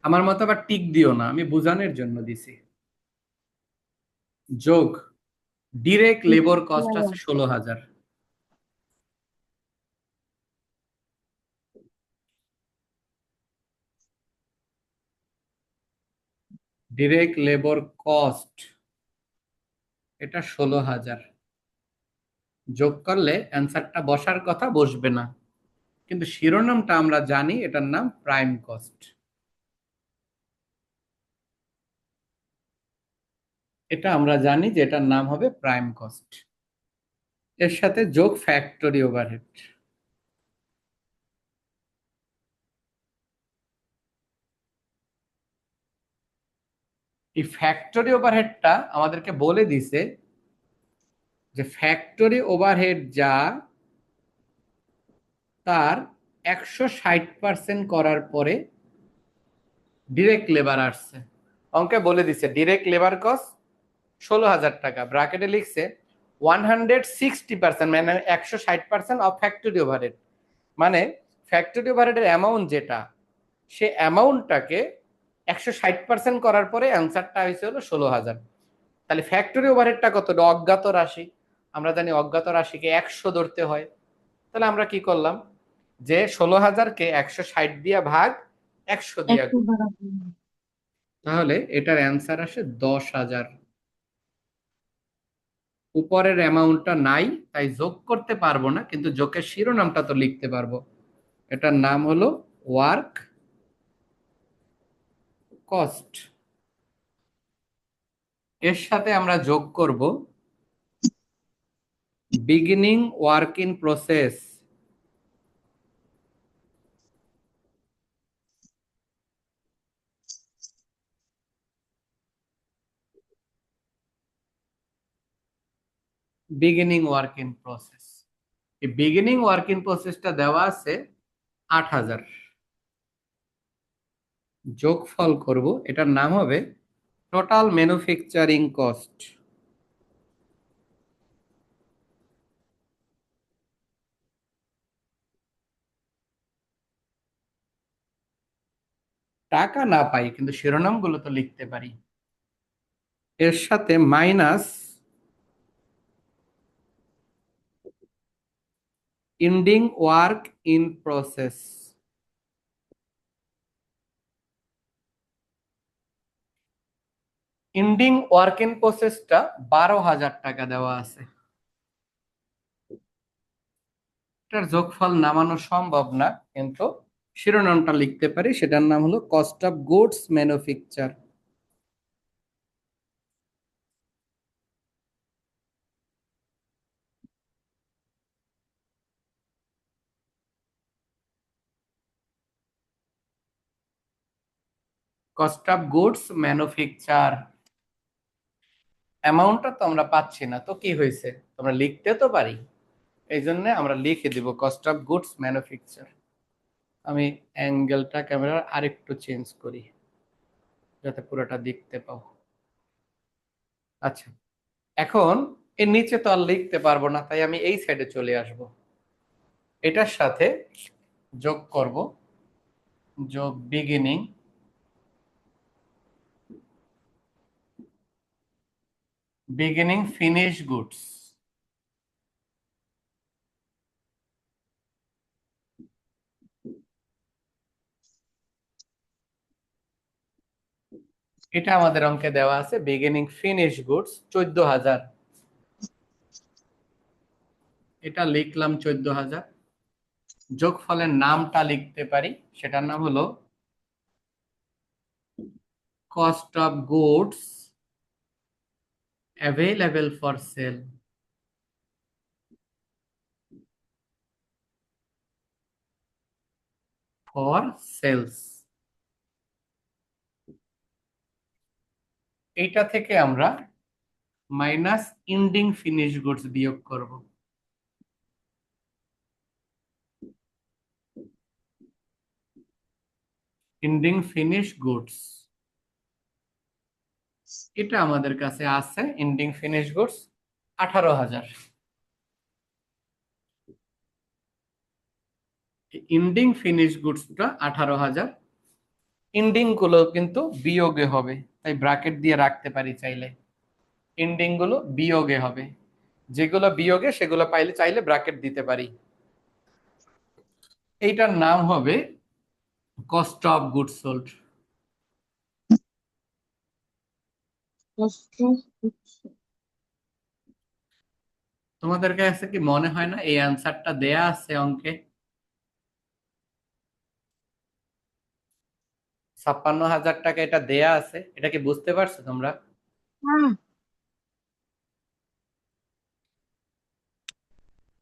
আমার মতো আবার টিক দিও না, আমি বোঝানোর জন্য দিছি। যোগ ডিরেক্ট লেবার কস্ট আছে 16,000, ডিরেক্ট লেবার কস্ট এটা 16,000। যোগ করলে অ্যান্সারটা বসার কথা বসবে না, কিন্তু শিরোনামটা আমরা জানি, এটার নাম প্রাইম কস্ট। এটা আমরা জানি যে এটার নাম হবে প্রাইম কস্ট। এর সাথে যোগ ফ্যাক্টরি ওভারহেড। এই ফ্যাক্টরি ওভারহেডটা আমাদেরকে বলে দিছে যে ফ্যাক্টরি ওভারহেড যা তার 160% করার পরে ডিরেক্ট লেবার আসছে। অঙ্কে বলে দিছে ডিরেক্ট লেবার কস্ট 16,000 টাকা, ব্র্যাকেটে লিখছে 160%, মানে 160% অফ ফ্যাক্টরি ওভারহেড। মানে ফ্যাক্টরি ওভারহেডের অ্যামাউন্ট যেটা, সে অ্যামাউন্টটাকে 160% করার পরে অ্যান্সারটা হয়েছে হলো 16,000। তাহলে ফ্যাক্টরি ওভারহেডটা কত, অজ্ঞাত রাশি, আমরা জানি অজ্ঞাত রাশিকে 100 ধরতে হয়। তাহলে আমরা কি করলাম যে 16,000-কে 160 দিয়া ভাগ 100 দিয়া গুণ। তাহলে এটার অ্যান্সার আসে 10,000। উপরের অ্যামাউন্টটা নাই তাই যোগ করতে পারবো না, কিন্তু যোগের শিরোনামটা তো লিখতে পারবো। এটার নাম হলো ওয়ার্ক কস্ট। এর সাথে আমরা যোগ করব beginning work in process, beginning work in process. এই বিগিনিং ওয়ার্ক ইন প্রসেসটা দেওয়া আছে 8,000। যোগফল করব, এটার নাম হবে টোটাল ম্যানুফ্যাকচারিং কস্ট। টাকা না পাই কিন্তু শিরোনামগুলো তো লিখতে পারি। এর সাথে minus ending work in process. Ending work in প্রসেসটা 12,000 টাকা দেওয়া আছে। এটার যোগফল নামানো সম্ভব না, কিন্তু শিরোনামটা লিখতে পারি, সেটার নাম হলো cost of goods manufacture. Cost of goods manufacture. অ্যামাউন্টটা তো আমরা পাচ্ছি না, তো কি হয়েছে, আমরা লিখতে তো পারি, এই জন্য আমরা লিখে দিব কস্ট অফ গুডস ম্যানুফ্যাকচার। আমি অ্যাঙ্গেলটা ক্যামেরার আরেকটু চেঞ্জ করি যাতে পুরোটা দেখতে পাও। আচ্ছা, এখন এর নিচে তো আর লিখতে পারবো না, তাই আমি এই সাইডে চলে আসব, এটার সাথে যোগ করব, যোগ বিগিনিং ফিনিশ গুডস। এটা আমাদের অঙ্কে দেওয়া আছে, বিগিনিং ফিনিশ গুডস 14,000। এটা লিখলাম 14,000। যোগফলের নামটা লিখতে পারি, সেটার নাম হলো cost of goods available for sale. For sales. এইটা থেকে আমরা মাইনাস এন্ডিং ফিনিশ গুডস বিয়োগ করব। এন্ডিং ফিনিশ গুডস, এটা আমাদের কাছে আছে ending finish goods 18,000। Ending finish গুডসটা 18,000। এন্ডিং গুলো কিন্তু বিয়োগে হবে, তাই ব্র্যাকেট দিয়ে রাখতে পারি চাইলে। এন্ডিং গুলো বিয়োগে হবে, যেগুলো বিয়োগে সেগুলো পাইলে চাইলে ব্র্যাকেট দিতে পারি। এইটার নাম হবে cost of goods sold. Cost of goods. তোমাদের কাছে কি মনে হয় না এই অ্যান্সারটা দেয়া আছে অঙ্কে? 56,000 টাকা এটা দেয়া আছে, এটা কি বুঝতে পারছো তোমরা? Ah,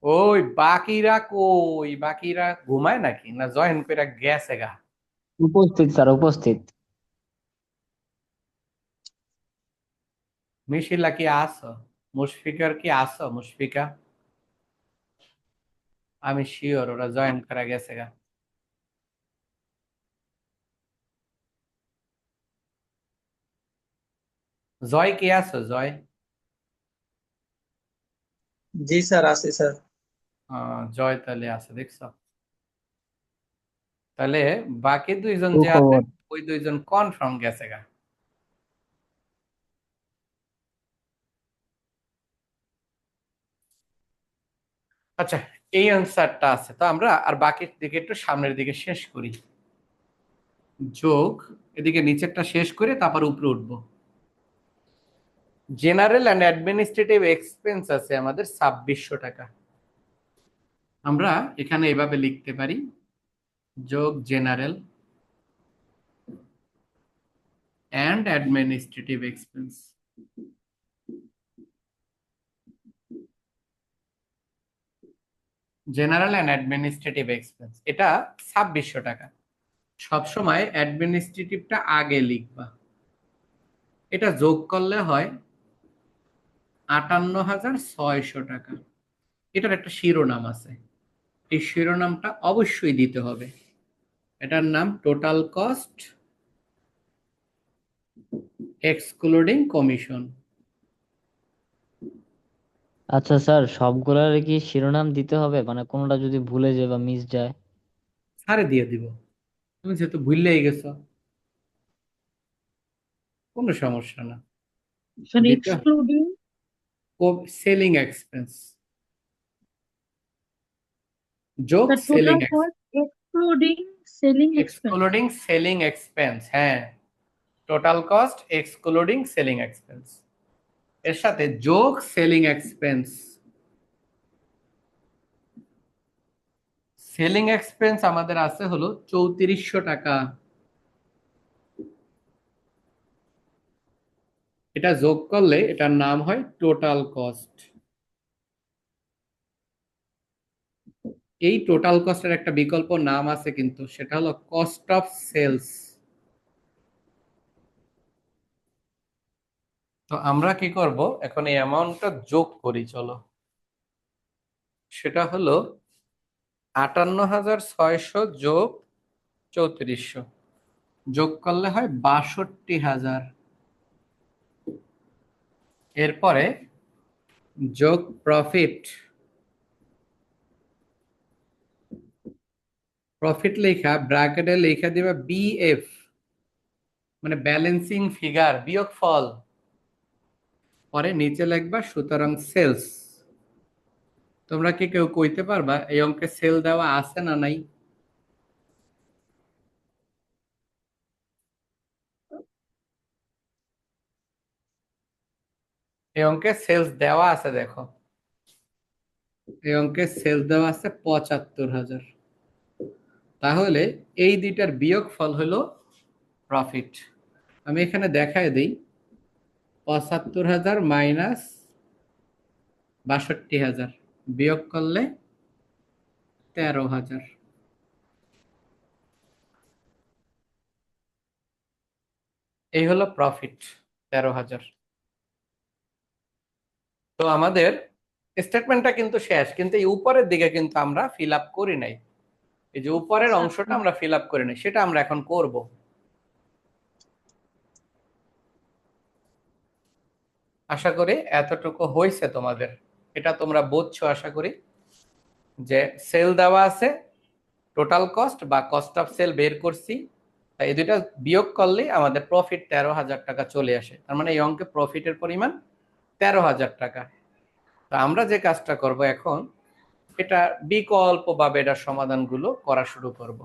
ওই বাকিরা কই, বাকিরা ঘুমায় নাকি, না জয়েন করে গেছে গা? উপস্থিত স্যার, উপস্থিত। মিশিলা কি আসো? মুশফিকার কি আসো? মুশফিকা, আমি শিওর ওরা জয়েন করা গেছে গা। জয় কি আসো? জয়, জি স্যার, আছে স্যার। জয় তাহলে আছে, দেখছো? তাহলে বাকি দুইজন যে আছে, সুখবর। ওই দুইজন কনফার্ম গেছে গা। আচ্ছা, এই অ্যান্সারটা আছে, তো আমরা আর বাকির দিকে একটু সামনের দিকে শেষ করি। যোগ, এদিকে নিচেরটা শেষ করে তারপর উপরে উঠবো। জেনারেল অ্যান্ড অ্যাডমিনিস্ট্রেটিভ এক্সপেন্স আছে আমাদের 2600 টাকা। আমরা এখানে এভাবে লিখতে পারি, যোগ general and administrative expense. General and administrative expense, এটা 2600 টাকা। সবসময় অ্যাডমিনিস্ট্রেটিভটা আগে লিখবা। এটা যোগ করলে হয় 58,600 টাকা। এটার একটা শিরোনাম আছে, এই শিরোনামটা অবশ্যই দিতে হবে। এটার নাম টোটাল কস্ট এক্সক্লুডিং কমিশন। আচ্ছা স্যার, সবগুলার কি শিরোনাম দিতে হবে? মানে কোনোটা যদি ভুলে যায় বা মিস যায়? ছাড়ে দিয়ে দিব, তুমি যেহেতু ভুললেই গেছো, কোনো সমস্যা না। sir, দিতে excluding সেলিং এক্সপেন্স, যোগ the সেলিং total cost excluding selling expense. Excluding selling expense, হ্যাঁ, total cost excluding selling expense, এর সাথে যোগ সেলিং এক্সপেন্স। সেলিং এক্সপেন্স আমাদের আছে হলো 3400 টাকা, এটা যোগ করলে এটার নাম হয় টোটাল কস্ট। এই টোটাল কস্টের একটা বিকল্প নাম আছে কিন্তু, সেটা হলো কস্ট অফ সেলস। তো আমরা কি করব এখন, এই অ্যামাউন্টটা যোগ করি চলো। সেটা হলো 58,600 যোগ 3400, যোগ করলে হয় 62,000। এরপরে যোগ প্রফিট, প্রফিট লেখা ব্র্যাকেটে লেখা দিবা বিএফ, মানে ব্যালেন্সিং ফিগার বিয়োগ ফল, পরে নিচে লিখবা সুতরাং সেলস। তোমরা কি কেউ কইতে পারবা এই অঙ্কে সেল দেওয়া আছে না নাই? এই অঙ্কে সেলস দেওয়া আছে, দেখো এই অঙ্কে সেলস দেওয়া আছে 75,000। তাহলে এই দুইটার বিয়োগ ফল হলো প্রফিট। আমি এখানে দেখায় দিই, 75,000 মাইনাস 62,000 বিয়োগ করলে 13,000। এই হলো প্রফিট, 13,000। তো আমাদের স্টেটমেন্টটা কিন্তু শেষ, কিন্তু এই উপরের দিকে কিন্তু আমরা ফিল আপ করি নাই। এই যে উপরের অংশটা আমরা ফিল আপ করি নাই, সেটা আমরা এখন করব। আশা করি এতটুকু হয়েছে তোমাদের, এটা তোমরা বুঝছো আশা করি। যে সেল দেওয়া আছে, টোটাল কস্ট বা কস্ট অফ সেল বের করছি, তাই এই দুইটা বিয়োগ করলেই আমাদের প্রফিট 13,000 টাকা চলে আসে। তার মানে এই অঙ্কে প্রফিটের পরিমাণ 13,000 টাকা। তো আমরা যে কাজটা করব এখন, এটা বিকল্পভাবে এটার সমাধানগুলো করা শুরু করব।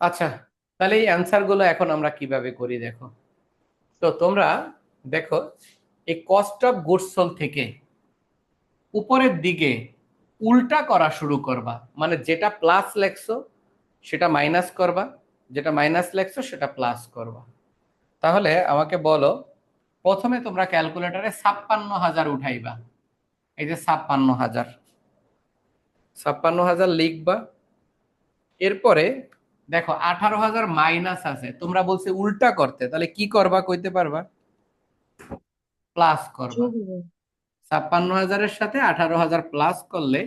আচ্ছা, তাহলে এই অ্যান্সার গুলো এখন আমরা কিভাবে করি দেখো। তো তোমরা দেখো, এই কস্ট অফ গুডস সোল্ড থেকে উপরের দিকে উল্টা করা শুরু করবা, মানে যেটা প্লাস লেখছো সেটা মাইনাস করবা, যেটা মাইনাস লেখছো সেটা প্লাস করবা। তাহলে আমাকে বলো, প্রথমে তোমরা ক্যালকুলেটরে 56,000 উঠাইবা। এই যে 56,000, 56,000 লিখবা। এরপরে দেখো 18,000 মাইনাস আছে, তোমরা বলছে উল্টা করতে, তাহলে কি করবা কইতে পারবা? প্লাস করবা। যোগ হবে। 56,000-এর সাথে 18,000 প্লাস করলে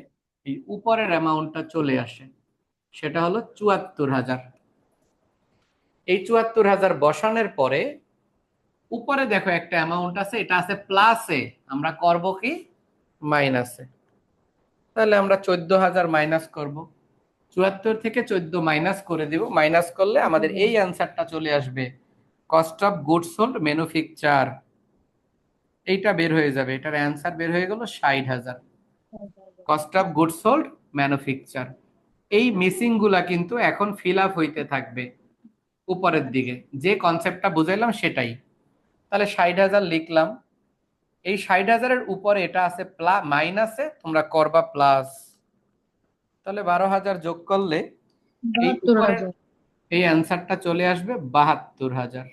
এই উপরের অ্যামাউন্টটা চলে আসে, সেটা হলো 74,000। এই 74,000 বসানোর পরে উপরে দেখো একটা অ্যামাউন্ট আছে, এটা আছে প্লাসে, আমরা করব কি মাইনাসে। তাহলে আমরা 14,000 মাইনাস করব, 74 থেকে 14 মাইনাস করে দিব। মাইনাস করলে আমাদের এই অ্যান্সারটা চলে আসবে, cost of goods sold manufacture. এইটা বের হয়ে যাবে, এটার অ্যান্সার বের হয়ে গেল 60,000। Cost of goods sold manufacture. এই মিসিং গুলা কিন্তু এখন ফিল আপ হইতে থাকবে উপরের দিকে, যে কনসেপ্টটা বুঝাইলাম সেটাই। তাহলে 60,000 লিখলাম। এই 60,000-এর উপরে এটা আছে মাইনাসে, তোমরা করবা প্লাস। তাহলে 12,000 যোগ করলে এই 72,000। উপরের এই অ্যান্সারটা চলে আসবে 72,000।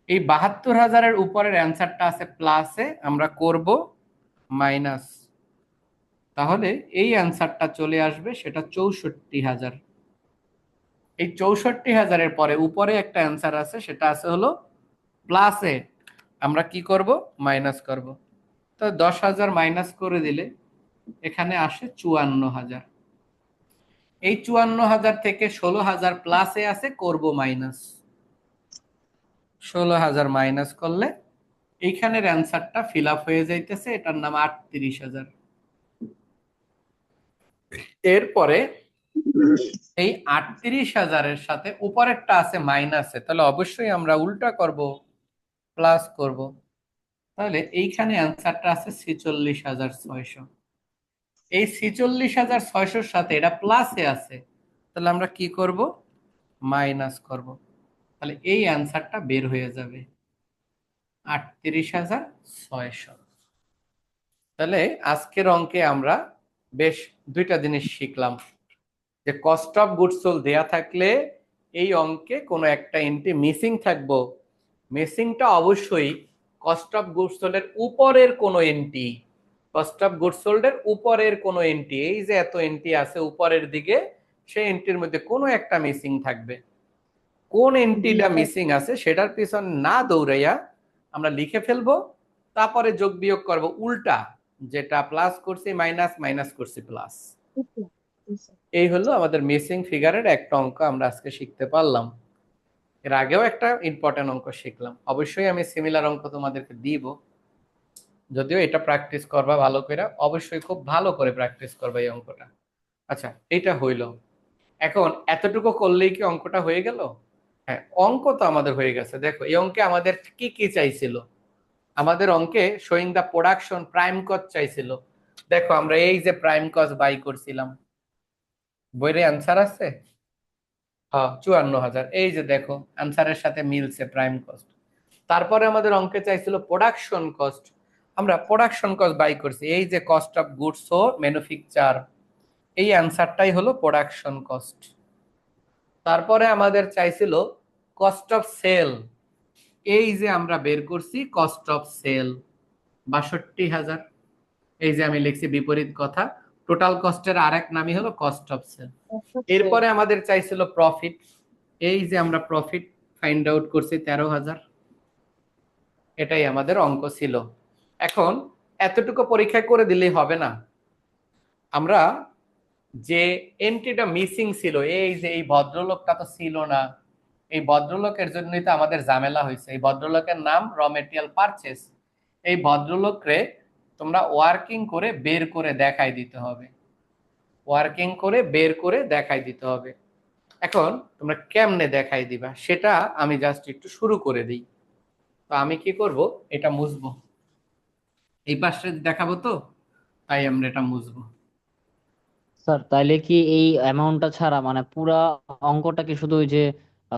এই 72,000-এর উপরের অ্যান্সারটা আছে প্লাসে, আমরা করব মাইনাস। তাহলে এই অ্যান্সারটা চলে আসবে, সেটা 64,000। এই 64,000-এর পরে উপরে একটা অ্যান্সার আছে, সেটা আছে হলো প্লাসে, আমরা কি করব মাইনাস করব। তো 10,000 মাইনাস করে দিলে এখানে আসে 54,000। এই 54,000 থেকে 16,000 প্লাসে আছে, করব মাইনাস। 16,000 মাইনাস করলে এইখানের অ্যান্সারটা ফিল আপ হয়ে যাইতেছে, এটার নাম 38,000। এরপরে এই 38,000-এর সাথে উপরেরটা আছে মাইনাসে, তাহলে অবশ্যই আমরা উল্টা করব, প্লাস করব। তাহলে এইখানে অ্যান্সারটা আছে 46,600। এই 46,600-র সাথে এটা প্লাসে আছে, তাহলে আমরা কি করব, মাইনাস করব। তাহলে এই অ্যান্সারটা বের হয়ে যাবে 38,600। তাহলে আজকের অঙ্কে আমরা বেশ দুইটা জিনিস শিখলাম, যে কস্ট অফ গুডস সোল্ড দেয়া থাকলে এই অঙ্কে কোনো একটা এন্ট্রি মিসিং থাকবো, মিসিংটা অবশ্যই কস্ট অফ গুডস সোল্ডের উপরের কোনো এন্ট্রি, কস্ট অফ গুডস সোল্ডের উপরের কোনো এন্ট্রি, এই যে এত এন্ট্রি আছে উপরের দিকে, সেই এন্ট্রির মধ্যে কোনো একটা মিসিং থাকবে। কোন জি এন্ট্রিটা স্যার। মিসিং আছে সেটার পিছন না দৌড়াইয়া আমরা লিখে ফেলবো, তারপরে যোগ বিয়োগ করব উল্টা, যেটা প্লাস করছি মাইনাস, মাইনাস করছি প্লাস। জি স্যার। এই হলো আমাদের মিসিং ফিগারের একটা অঙ্ক আমরা আজকে শিখতে পারলাম। এর আগেও একটা ইম্পর্টেন্ট অঙ্ক শিখলাম, অবশ্যই আমি সিমিলার অঙ্ক তোমাদেরকে দিব, যদিও এটা প্র্যাকটিস করবা ভালো করে, অবশ্যই খুব ভালো করে প্র্যাকটিস করবা এই অঙ্কটা। আচ্ছা, এটা হইলো। এখন এতটুকু করলেই কি অঙ্কটা হয়ে গেল? হ্যাঁ, অঙ্ক তো আমাদের হয়ে গেছে। দেখো এই অঙ্কে আমাদের কি কি চাইছিল, আমাদের অঙ্কে শোয়িং দা প্রোডাকশন প্রাইম কস্ট চাইছিল। দেখো আমরা এই যে প্রাইম কস্ট বাই করছিলাম, বইরে অ্যান্সার আছে, হ্যাঁ 54,000, এই যে দেখো অ্যান্সারের সাথে মিলছে প্রাইম কস্ট। তারপরে আমাদের অঙ্কে চাইছিল প্রোডাকশন কস্ট, আমরা প্রোডাকশন কস্ট বাই করছি, এই যে কস্ট অফ গুডস ও ম্যানুফ্যাকচার, এই অ্যান্সারটাই হলো প্রোডাকশন কস্ট। তারপরে আমাদের চাইছিল কস্ট অফ সেল, এই যে আমরা বের করছি কস্ট অফ সেল 62,000, এই যে আমি লিখছি বিপরীত কথা, টোটাল কস্টের আরেক নামই হলো কস্ট অফ সেল। এরপরে আমাদের চাইছিল প্রফিট, এই যে আমরা প্রফিট ফাইন্ড আউট করছি 13,000, এটাই আমাদের অঙ্ক ছিল। এখন এতটুকু পরীক্ষা করে দিলেই হবে না, আমরা যে এন্ট্রিটা মিসিং ছিল, এই যে এই ভদ্রলোকটা তো ছিল না, এই ভদ্রলোকের জন্যই তো আমাদের ঝামেলা হয়েছে। এই ভদ্রলোকের নাম র মেটেরিয়াল পারচেস, এই ভদ্রলোকরে তোমরা ওয়ার্কিং করে বের করে দেখাই দিতে হবে, ওয়ার্কিং করে বের করে দেখাই দিতে হবে। এখন তোমরা কেমনে দেখাই দিবা সেটা আমি জাস্ট একটু শুরু করে দিই। তো আমি কি করব, এটা মুছবো, এই পাশে দেখাবো তো, তাই আমরা এটা মুছবো। স্যার তাইলে কি এই অ্যামাউন্টটা ছাড়া মানে পুরা অঙ্কটা কি শুধু ওই যে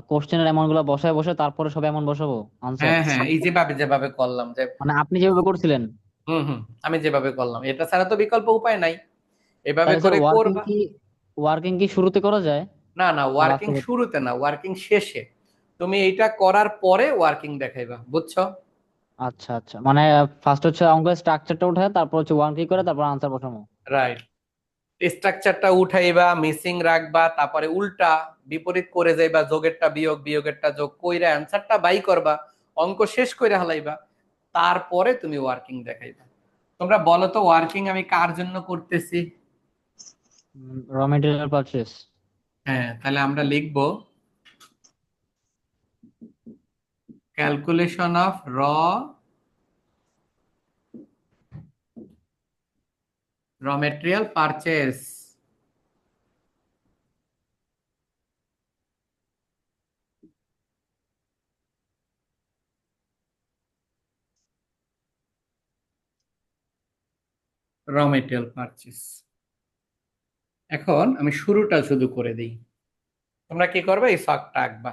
কোশ্চেনের অ্যামাউন্ট গুলো বসায় বসে তারপরে সব অ্যামাউন্ট বসাবো আনসার? হ্যাঁ হ্যাঁ, এই যেভাবে যেভাবে করলাম, যে মানে আপনি যেভাবে করছিলেন? হুম হুম, আমি যেভাবে করলাম, এটা ছাড়া তো বিকল্প উপায় নাই, এভাবে তাহলে স্যার করে ওয়ার্কিং করবা। কি, ওয়ার্কিং কি শুরুতে করা যায় না না, না ওয়ার্কিং লাস্টে করতে? শুরুতে না, ওয়ার্কিং শেষে, তুমি এইটা করার পরে ওয়ার্কিং দেখাইবা, বুঝছো? আচ্ছা আচ্ছা, মানে ফার্স্ট হচ্ছে অঙ্কের স্ট্রাকচারটা উঠায় তারপর হচ্ছে ওয়ার্কিং করে তারপর আনসার বসাবো। রাইট, স্ট্রাকচারটা উঠাইবা, মিসিং রাখবা, তারপরে উল্টা বিপরীত করে যাইবা, যোগেরটা বিয়োগ, বিয়োগেরটা যোগ কইরা অ্যান্সারটা বাই করবা, অঙ্ক শেষ করে হালাইবা, তারপরে তুমি ওয়ার্কিং দেখাইবা। তোমরা বলো তো ওয়ার্কিং আমি কার জন্য করতেছি? র মেটেরিয়াল পারচেস। হ্যাঁ, তাহলে আমরা লিখবো ক্যালকুলেশন অফ র মেটেরিয়াল পারচেস। র মেটেরিয়াল পারচেস, এখন আমি শুরুটা শুধু করে দিই, তোমরা কি করবে, এই শখটা আঁকবা।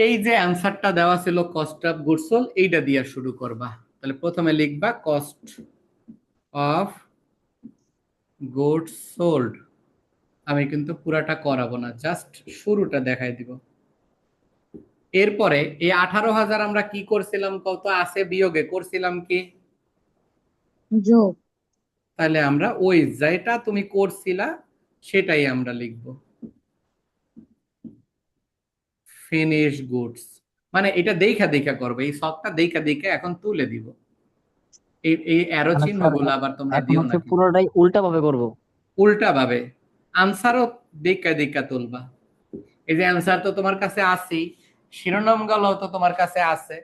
এই যে অ্যান্সারটা দেওয়া ছিল কস্ট অফ গুডস সোল্ড, এইটা দিয়ে শুরু করবা। তাহলে প্রথমে লিখবা কস্ট অফ গুডস সোল্ড, আমি কিন্তু পুরাটা করাবো না, জাস্ট শুরুটা দেখাই দিব। এরপরে এই 18,000 আমরা কি করছিলাম, কত আছে বিয়োগে করছিলাম কি, যোগ। তাহলে আমরা ওই যেটা তুমি করছিলা সেটাই আমরা লিখব, ফিনিশ গুডস, মানে এটা দেখা দেখা করবে, এই শখটা দেখা দেখা এখন তুলে দিব। এই এই অ্যারো মানে চিহ্ন স্যার গুলো আবার তোমরা এখন দিও না হচ্ছে কিন্তু, পুরোটাই উল্টা ভাবে করব? উল্টা ভাবে। আনসারও দেখা দেখা তুলবা, এই যে অ্যান্সার তো তোমার কাছে আছেই, শিরোনাম গুলো তো তোমার কাছে আছে,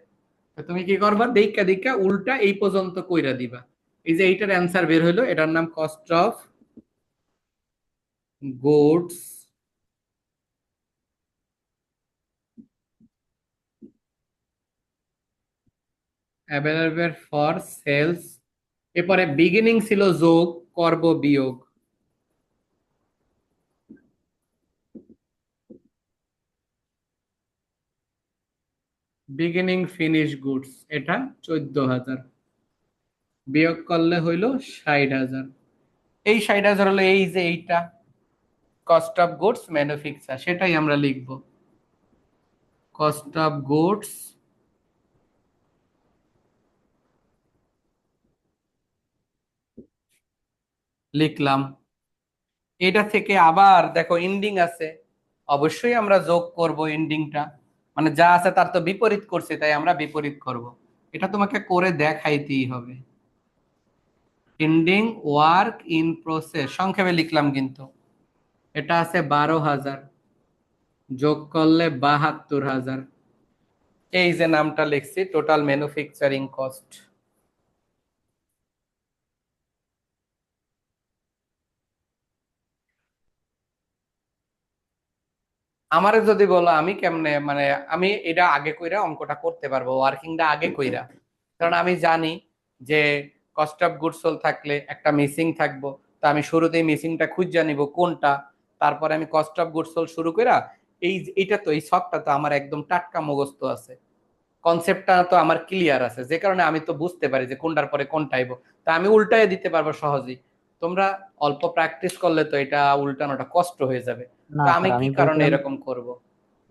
তো তুমি কি করবা, দেখা দেখা উল্টা এই পর্যন্ত কইরা দিবা। এই যে এইটার অ্যান্সার বের হইলো, এটার নাম cost of goods available for sales, এরপরে বিগিনিং ছিল যোগ, করব বিয়োগ। বিগিনিং ফিনিশ গুডস এটা 14,000, বিয়োগ করলে হইল 60,000। এই 60,000 হলো এই যে এইটা কস্ট অফ গুডস ম্যানুফ্যাকচার, সেটাই আমরা লিখব। কস্ট অফ গুডস লিখলাম। এটা থেকে আবার দেখো এন্ডিং আছে, অবশ্যই আমরা যোগ করব এন্ডিংটা, মানে যা আছে তার তো বিপরীত করছে, তাই আমরা বিপরীত করব। এটা তোমাকে করে দেখাইতেই হবে। এন্ডিং ওয়ার্ক ইন প্রসেস সংক্ষেপে লিখলাম, কিন্তু এটা আছে 12,000, যোগ করলে 72,000। এই যে নামটা লিখছি টোটাল ম্যানুফ্যাকচারিং কস্ট। আমারে যদি বলো আমি কেমনে, মানে আমি এটা আগে কইরা অঙ্কটা করতে পারবো, ওয়ার্কিংটা আগে কইরা, কারণ আমি জানি যে কস্ট অফ গুডস সোল্ড থাকলে একটা মিসিং থাকবো। তা আমি শুরুতেই মিসিংটা খুঁজে নিব কোনটা, তারপরে আমি কস্ট অফ গুডস সোল্ড শুরু কইরা এইটা তো এই ছকটা তো আমার একদম টাটকা মুখস্থ আছে, কনসেপ্টটা তো আমার ক্লিয়ার আছে, যে কারণে আমি তো বুঝতে পারি যে কোনটার পরে কোনটা আইবো। তা আমি উল্টায় দিতে পারবো সহজেই। তোমরা অল্প প্র্যাকটিস করলে তো এটা উল্টানোটা কষ্ট হয়ে যাবে। না তো আমি স্যার, কি আমি কারণে বলছিলাম এরকম করব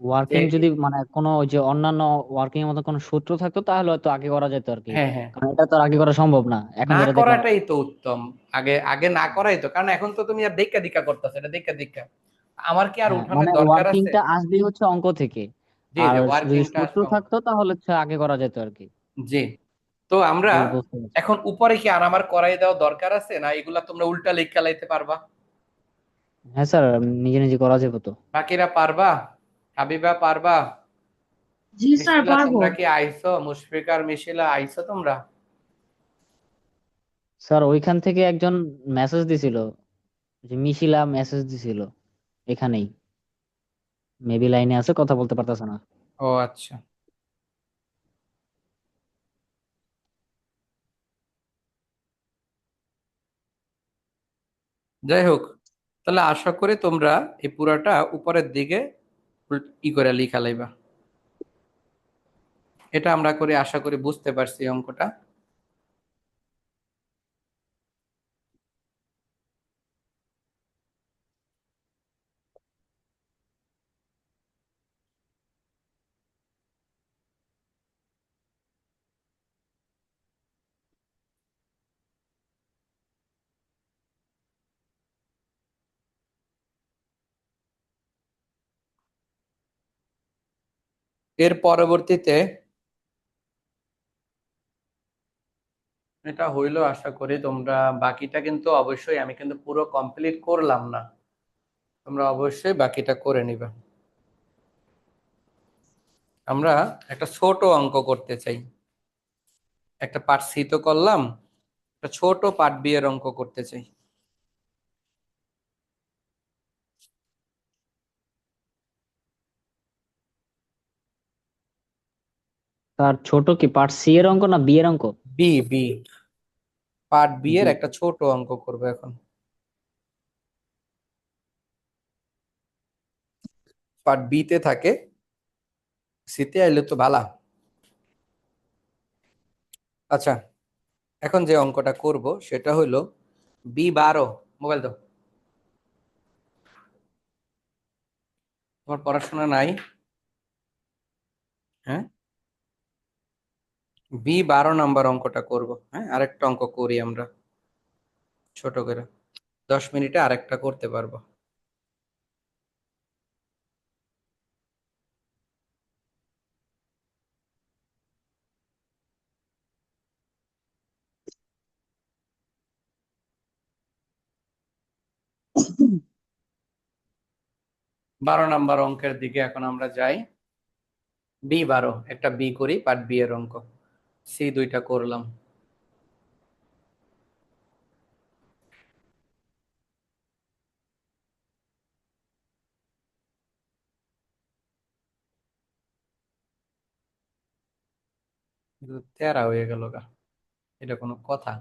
যে ওয়ার্কিং যদি মানে কোনো ওই যে অন্যান্য ওয়ার্কিং এর মতো কোনো সূত্র থাকতো তাহলে হয়তো আগে করা যেত আর কি। হ্যাঁ হ্যাঁ, কারণ এটা তো আর আগে করা সম্ভব না এখন না যেটা দেখলাম। করাটাই তো উত্তম। আগে আগে না করাই তো, কারণ এখন তো তুমি আর দেখা দেখা করতেছো, এটা দেখা দেখা আমার কি আর হ্যাঁ, উঠানোর মানে দরকার আছে? ওয়ার্কিংটা আসবে হচ্ছে অঙ্ক থেকে। জি আর জি, যদি ওয়ার্কিংটা সূত্র আসবে অঙ্ক। থাকতো তাহলে হচ্ছে আগে করা যেত আর কি। জি, তো আমরা জি, বুঝতে পারছি। এখন উপরে কি আর আমার করাই দেওয়া দরকার আছে, না এগুলা তোমরা উল্টা লেখা লাইতে পারবা? হ্যাঁ স্যার, নিজে নিজে করা যাবে তো। বাকিরা পারবা? হাবিবা পারবা? জি স্যার মিশিলা পারবো। তোমরা কি আইছো? মুশফিকার মিশিলা আইছো তোমরা? স্যার ওইখান থেকে একজন মেসেজ দিছিল, যে মিশিলা মেসেজ দিছিল এখানেই, মেবি লাইনে আছে, কথা বলতে পারতেছে না। ও আচ্ছা, যাই হোক, তাহলে আশা করি তোমরা এই পুরাটা উপরের দিকে ই করে লিখা লাইবা। এটা আমরা করে আশা করি বুঝতে পারছি অঙ্কটা। এর পরবর্তীতে এটা হইলো, আশা করি তোমরা বাকিটা কিন্তু অবশ্যই, আমি কিন্তু পুরো কমপ্লিট করলাম না, তোমরা অবশ্যই বাকিটা করে নিবে। আমরা একটা ছোট অঙ্ক করতে চাই, একটা পার্ট সি তো করলাম, একটা ছোট পার্ট বি এর অঙ্ক করতে চাই। তার ছোট কি পার্ট সি এর অঙ্ক না বি এর অঙ্ক? বি বি, পার্ট বি এর বি। একটা ছোট অঙ্ক করবো এখন। পার্ট বি তে থাকে, সিতে আইলে তো ভালা। আচ্ছা, এখন যে অঙ্কটা করব সেটা হলো B12। মোবাইল দাও, তোমার পড়াশোনা নাই? হ্যাঁ, B12 নাম্বার অঙ্কটা করব। হ্যাঁ, আরেকটা অঙ্ক করি আমরা ছোট করে, 10 মিনিটে আরেকটা করতে পারবো। 12 নাম্বার অঙ্কের দিকে এখন আমরা যাই। B12, একটা বি করি, পার্ট বি এর অঙ্ক। সি দুইটা করলাম। কিন্তু তেরা হয়ে গেল গা, এটা কোনো কথা?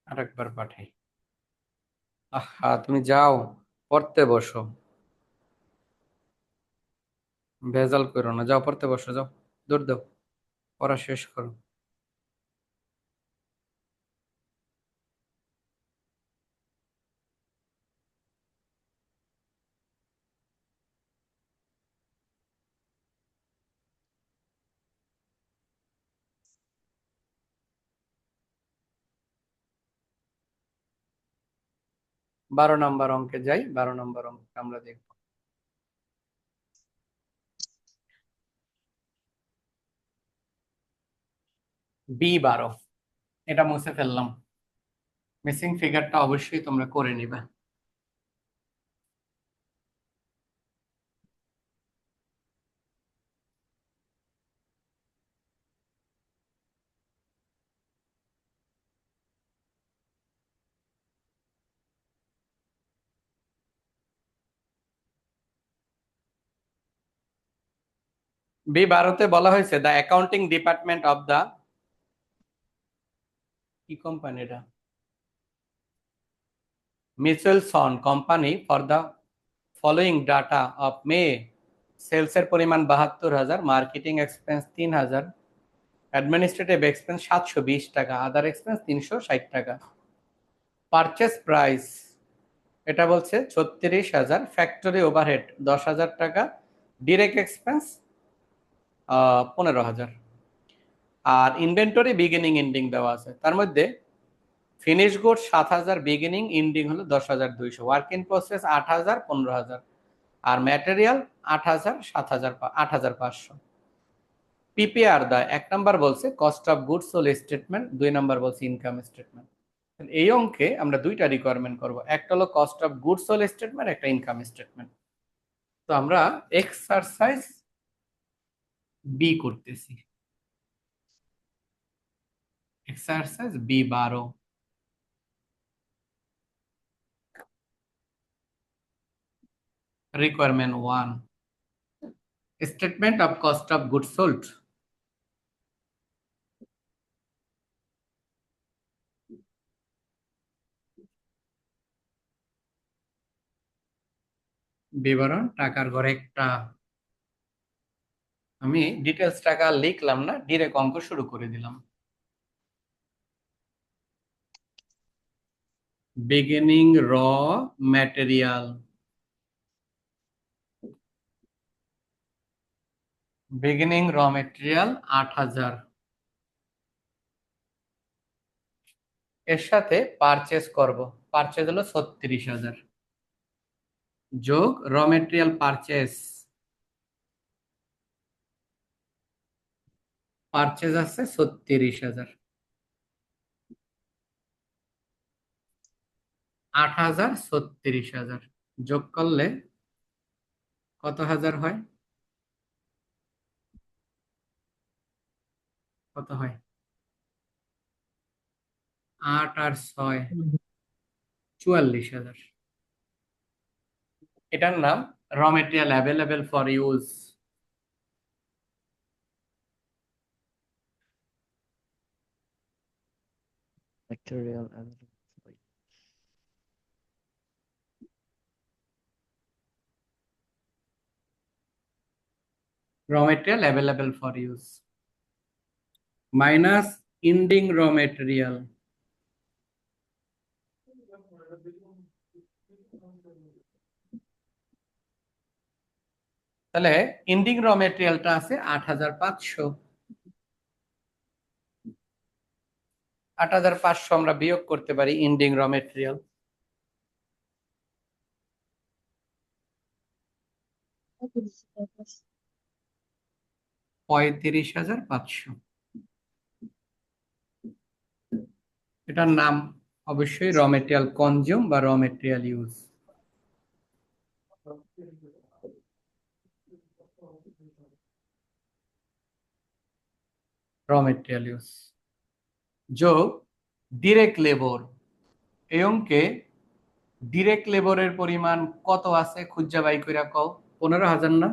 আরেকবার পাঠাই। আহা, তুমি যাও পড়তে বসো, ভেজাল করো না, যাও পড়তে বসো, যাও, দৌড় দাও, পড়া শেষ করো। বারো নাম্বার অঙ্কে যাই, 12 নম্বর অঙ্ক আমরা দেখব। B12, এটা মুছে ফেললাম, মিসিং ফিগারটা অবশ্যই তোমরা করে নিবে। B12-তে বলা হয়েছে the accounting department of the, কি কোম্পানি এটা, Michelson company for the following data of May, সেলসের পরিমাণ 72,000, মার্কেটিং এক্সপেন্স 3,000, অ্যাডমিনিস্ট্রেটিভ এক্সপেন্স 720 টাকা, আদার এক্সপেন্স 360 টাকা। পারচেস প্রাইস এটা বলছে 36,000, ফ্যাক্টরি ওভারহেড 10,000 টাকা, ডিরেক্ট এক্সপেন্স 15,000। আর ইনভেন্টরি বিগিনিং এন্ডিং দেওয়া আছে, তার মধ্যে ফিনিশ গুড 7,000, বিগিনিং এন্ডিং হলো 10,200, ওয়ার্ক ইন প্রসেস 8,000, 15,000, আর ম্যাটেরিয়াল 8,000, 7,000, 8,500। পিপিআর দা 1 নাম্বার বলছে cost of goods sold statement, 2 number বলছে ইনকাম স্টেটমেন্ট। এই অঙ্কে আমরা দুইটা রিকোয়ারমেন্ট করব, একটা হলো cost of goods sold statement, একটা ইনকাম স্টেটমেন্ট। তো আমরা এক্সারসাইজ বি করতেছি, exercise B12। Requirement 1, statement of cost of goods sold. বিবরণ টাকার ঘরে একটা, আমি ডিটেলস টাকা লিখলাম না, ডিরেক্ট অঙ্ক শুরু করে দিলাম। বিগিনিং র ম্যাটেরিয়াল, বিগিনিং র ম্যাটেরিয়াল 8,000, এর সাথে পারচেজ করব, পারচেজ হলো 36,000, যোগ র ম্যাটেরিয়াল পারচেজ, পারচেজ আছে 36,000, 8,000, 36,000 যোগ করলে কত হাজার হয়, কত হয়, 8 আর 6, 44,000। এটার নাম র material available for use. Factorial র material available for use minus ending র মেটেরিয়াল, তাহলে ইন্ডিং র মেটেরিয়ালটা আছে 8,500, 8,500 আমরা বিয়োগ করতে পারি ইন্ডিং র মেটেরিয়াল, 35,500। এটার নাম অবশ্যই র মেটেরিয়াল কনজিউম বা র মেটেরিয়াল ইউজ। র মেটেরিয়াল ইউজ যোগ ডিরেক্ট লেবর, এই অঙ্কে ডিরেক্ট লেবরের পরিমাণ কত আছে খুঁজা বাই কইরা কও, 15,000 না?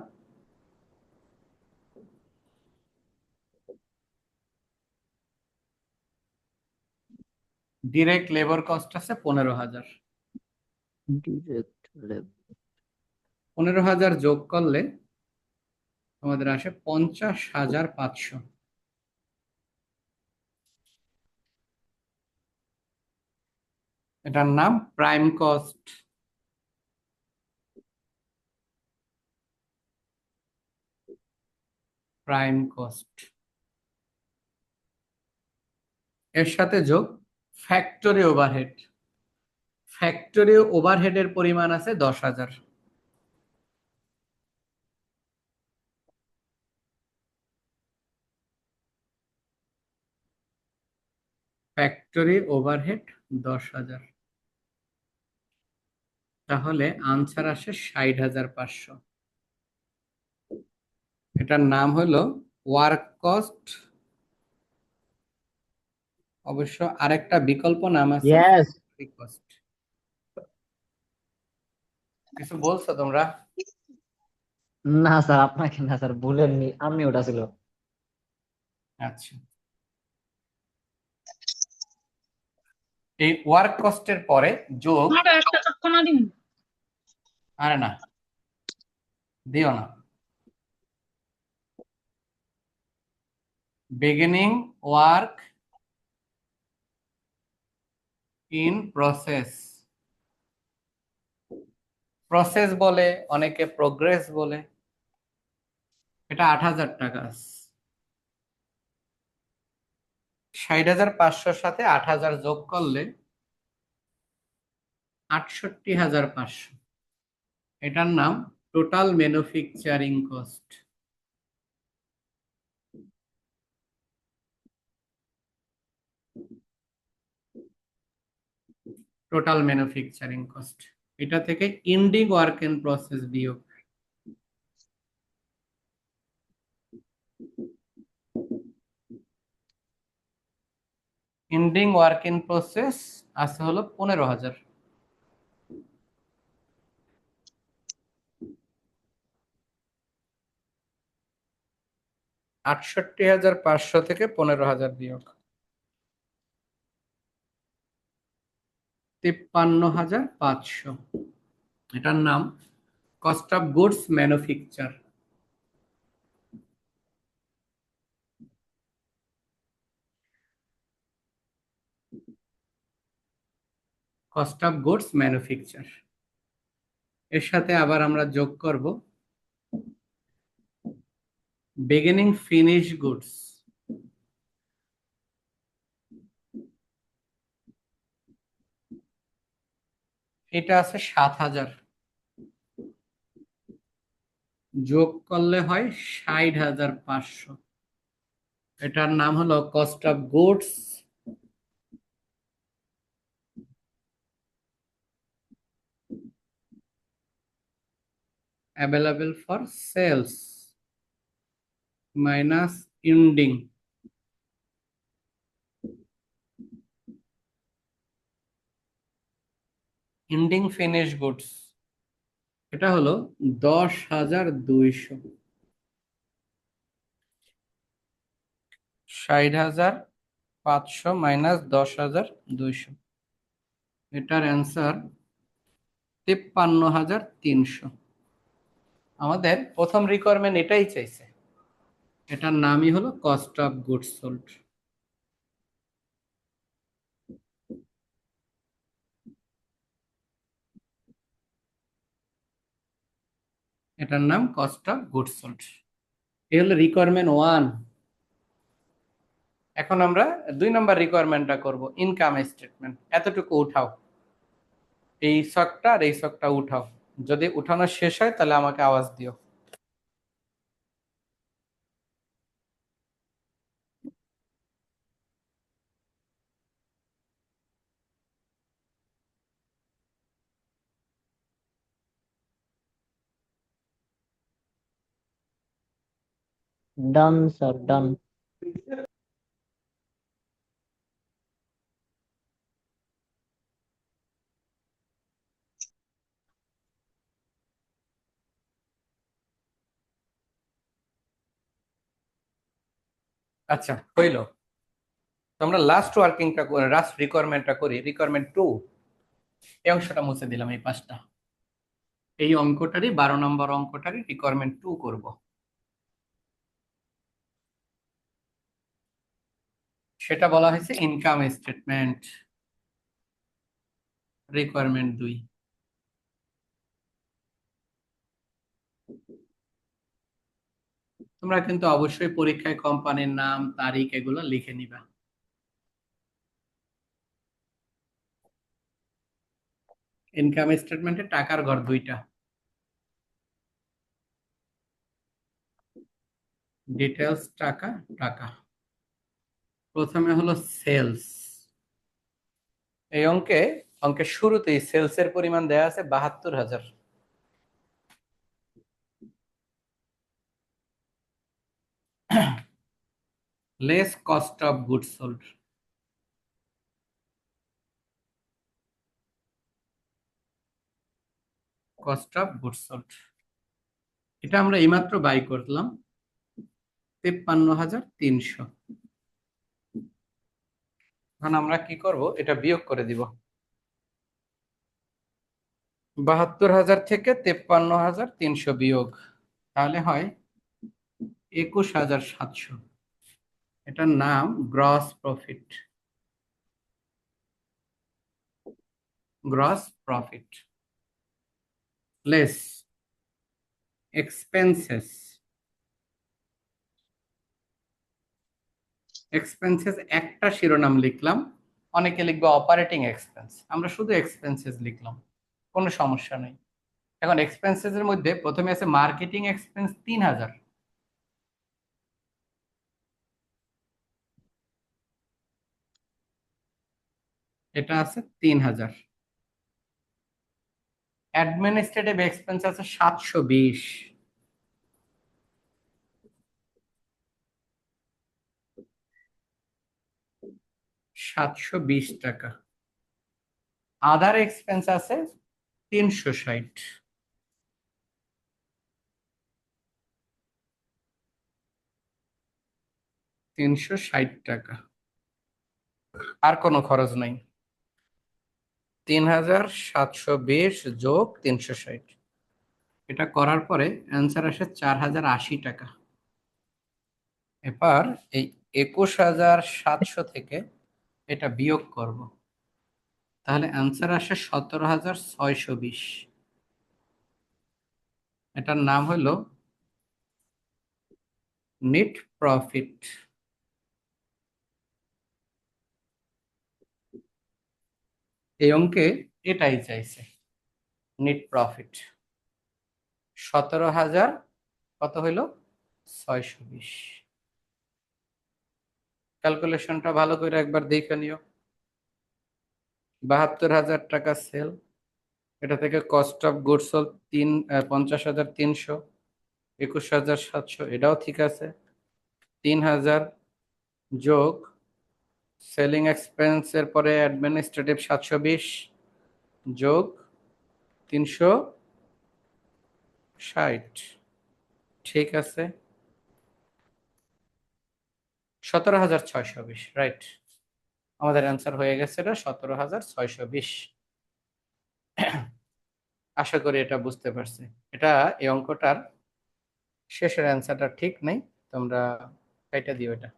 ডিরেক্ট লেবার কস্ট আছে 15,000। ডিরেক্ট লেবার 15,000 যোগ করলে আমাদের আসে 50,500। এটার নাম প্রাইম কস্ট। প্রাইম কস্ট এর সাথে যোগ ফ্যাক্টরি ওভারহেড। ফ্যাক্টরি ওভারহেডের পরিমাণ আছে 10,000। ফ্যাক্টরি ওভারহেড 10,000, তাহলে আনসার আসে 60,500। এটার নাম হলো ওয়ার্ক কস্ট। অবশ্য আরেকটা বিকল্প নাম আছে ইয়েস। Factory cost. কিছু বলছো তোমরা? না স্যার, আপনাকে না স্যার, ভুলেননি, আমি ওটা ছিল। আচ্ছা, এই ওয়ার্ক কস্টের পরে যোগ, আমার একটা চটকনা দিন। আরে না, দিও না, beginning work in process. Process বলে, অনেকে প্রোগ্রেস বলে। এটা 8,000 টাকা। 60,500 সাথে 8,000 যোগ করলে 68,500। এটার নাম total manufacturing cost. Total manufacturing cost. এটা থেকে ইন্ডিং ওয়ার্ক ইন প্রসেস বিয়োগ। ইন্ডিং ওয়ার্ক ইন প্রসেস আছে হলো 15,000। 68,500 থেকে 15,000 বিয়োগ 53,500। এটার নাম cost of goods manufacture. Cost of goods manufacture এর সাথে আবার আমরা যোগ করব বিগিনিং ফিনিশ গুডস। এটা আছে 7,000, যোগ করলে হয় 60,500। এটার নাম হলো cost of goods available for sales minus ending. Ending finish goods এটা হলো 10,200। 60,500 মাইনাস 10,200, এটার অ্যান্সার 53,300। আমাদের প্রথম রিকোয়ারমেন্ট এটাই চাইছে। এটার নামই হলো কস্ট অফ গুডস সোল্ড। এটার নাম কস্ট অফ গুডস সোল্ড। এই হলো রিকোয়ারমেন্ট 1। এখন আমরা 2 নম্বর রিকোয়ারমেন্টটা করব, ইনকাম স্টেটমেন্ট। এতটুকু উঠাও, এই ছকটা আর এই ছকটা উঠাও। যদি উঠানো শেষ হয় তাহলে আমাকে আওয়াজ দিও। ডান স্যার, ডান। আচ্ছা, হইল। তো আমরা লাস্ট ওয়ার্কিংটা লাস্ট রিকোয়ারমেন্টটা করি, রিকোয়ারমেন্ট 2। এই অংশটা মুছে দিলাম, এই পাঁচটা। এই অঙ্কটারই 12 নম্বর অঙ্কটারই রিকোয়ারমেন্ট 2 করব। সেটা বলা হয়েছে ইনকাম স্টেটমেন্ট, রিকোয়ারমেন্ট 2। তোমরা কিন্তু অবশ্যই পরীক্ষায় কোম্পানির নাম, তারিখ এগুলো লিখে নিবা। ইনকাম স্টেটমেন্টে টাকার ঘর দুইটা, ডিটেলস টাকা টাকা। প্রথমে হলো সেলস। এই অঙ্কের শুরুতেই সেলসের পরিমাণ দেয়া আছে 72,000। Less cost of goods sold. Cost of goods sold এটা আমরা এইমাত্র বাই করলাম 53,300। এখন আমরা কি করব, এটা বিয়োগ করে দিব। 72,000 থেকে 53,300 বিয়োগ, তাহলে হয় 21,700। এটার নাম gross profit. Gross profit less expenses. Expenses একটা শিরোনাম লিখলাম, অনেকে লিখবে অপারেটিং এক্সপেন্স, আমরা শুধু এক্সপেন্সেস লিখলাম, কোনো সমস্যা নেই। এখন এক্সপেন্সেস এর মধ্যে প্রথমে আছে মার্কেটিং এক্সপেন্স 3,000। এটা আছে 3,000। অ্যাডমিনিস্ট্রেটিভ এক্সপেন্স আছে 720। 720 টাকা। আদার এক্সপেন্স আছে 360। 360 টাকা। আর কোনো খরচ নাই। 3,720 যোগ 360, এটা করার পরে অ্যান্সার আসে 4,080 টাকা। এবার এই 21,700 থেকে এটা বিয়োগ করব, তাহলে অ্যান্সার আসে 17,620। এটার নাম হলো নেট প্রফিট। এই অঙ্কে এটাই চাইছে, নেট প্রফিট। 17,000 কত হইল, 620। ক্যালকুলেশনটা ভালো করে একবার দেখে নিও। 72,000 টাকা সেল, এটা থেকে কস্ট অফ গুডস সোল্ড 50,300, 21,700, এটাও ঠিক আছে। 3,000 যোগ সেলিং এক্সপেন্সের পরে অ্যাডমিনিস্ট্রেটিভ 720 যোগ 360, ঠিক আছে। 17,620, রাইট। আমাদের অ্যান্সার হয়ে গেছে এটা 17,620। আশা করি এটা বুঝতে পারছি। এটা এই অঙ্কটার শেষের অ্যান্সারটা ঠিক নেই, তোমরা এটা দিও এটা।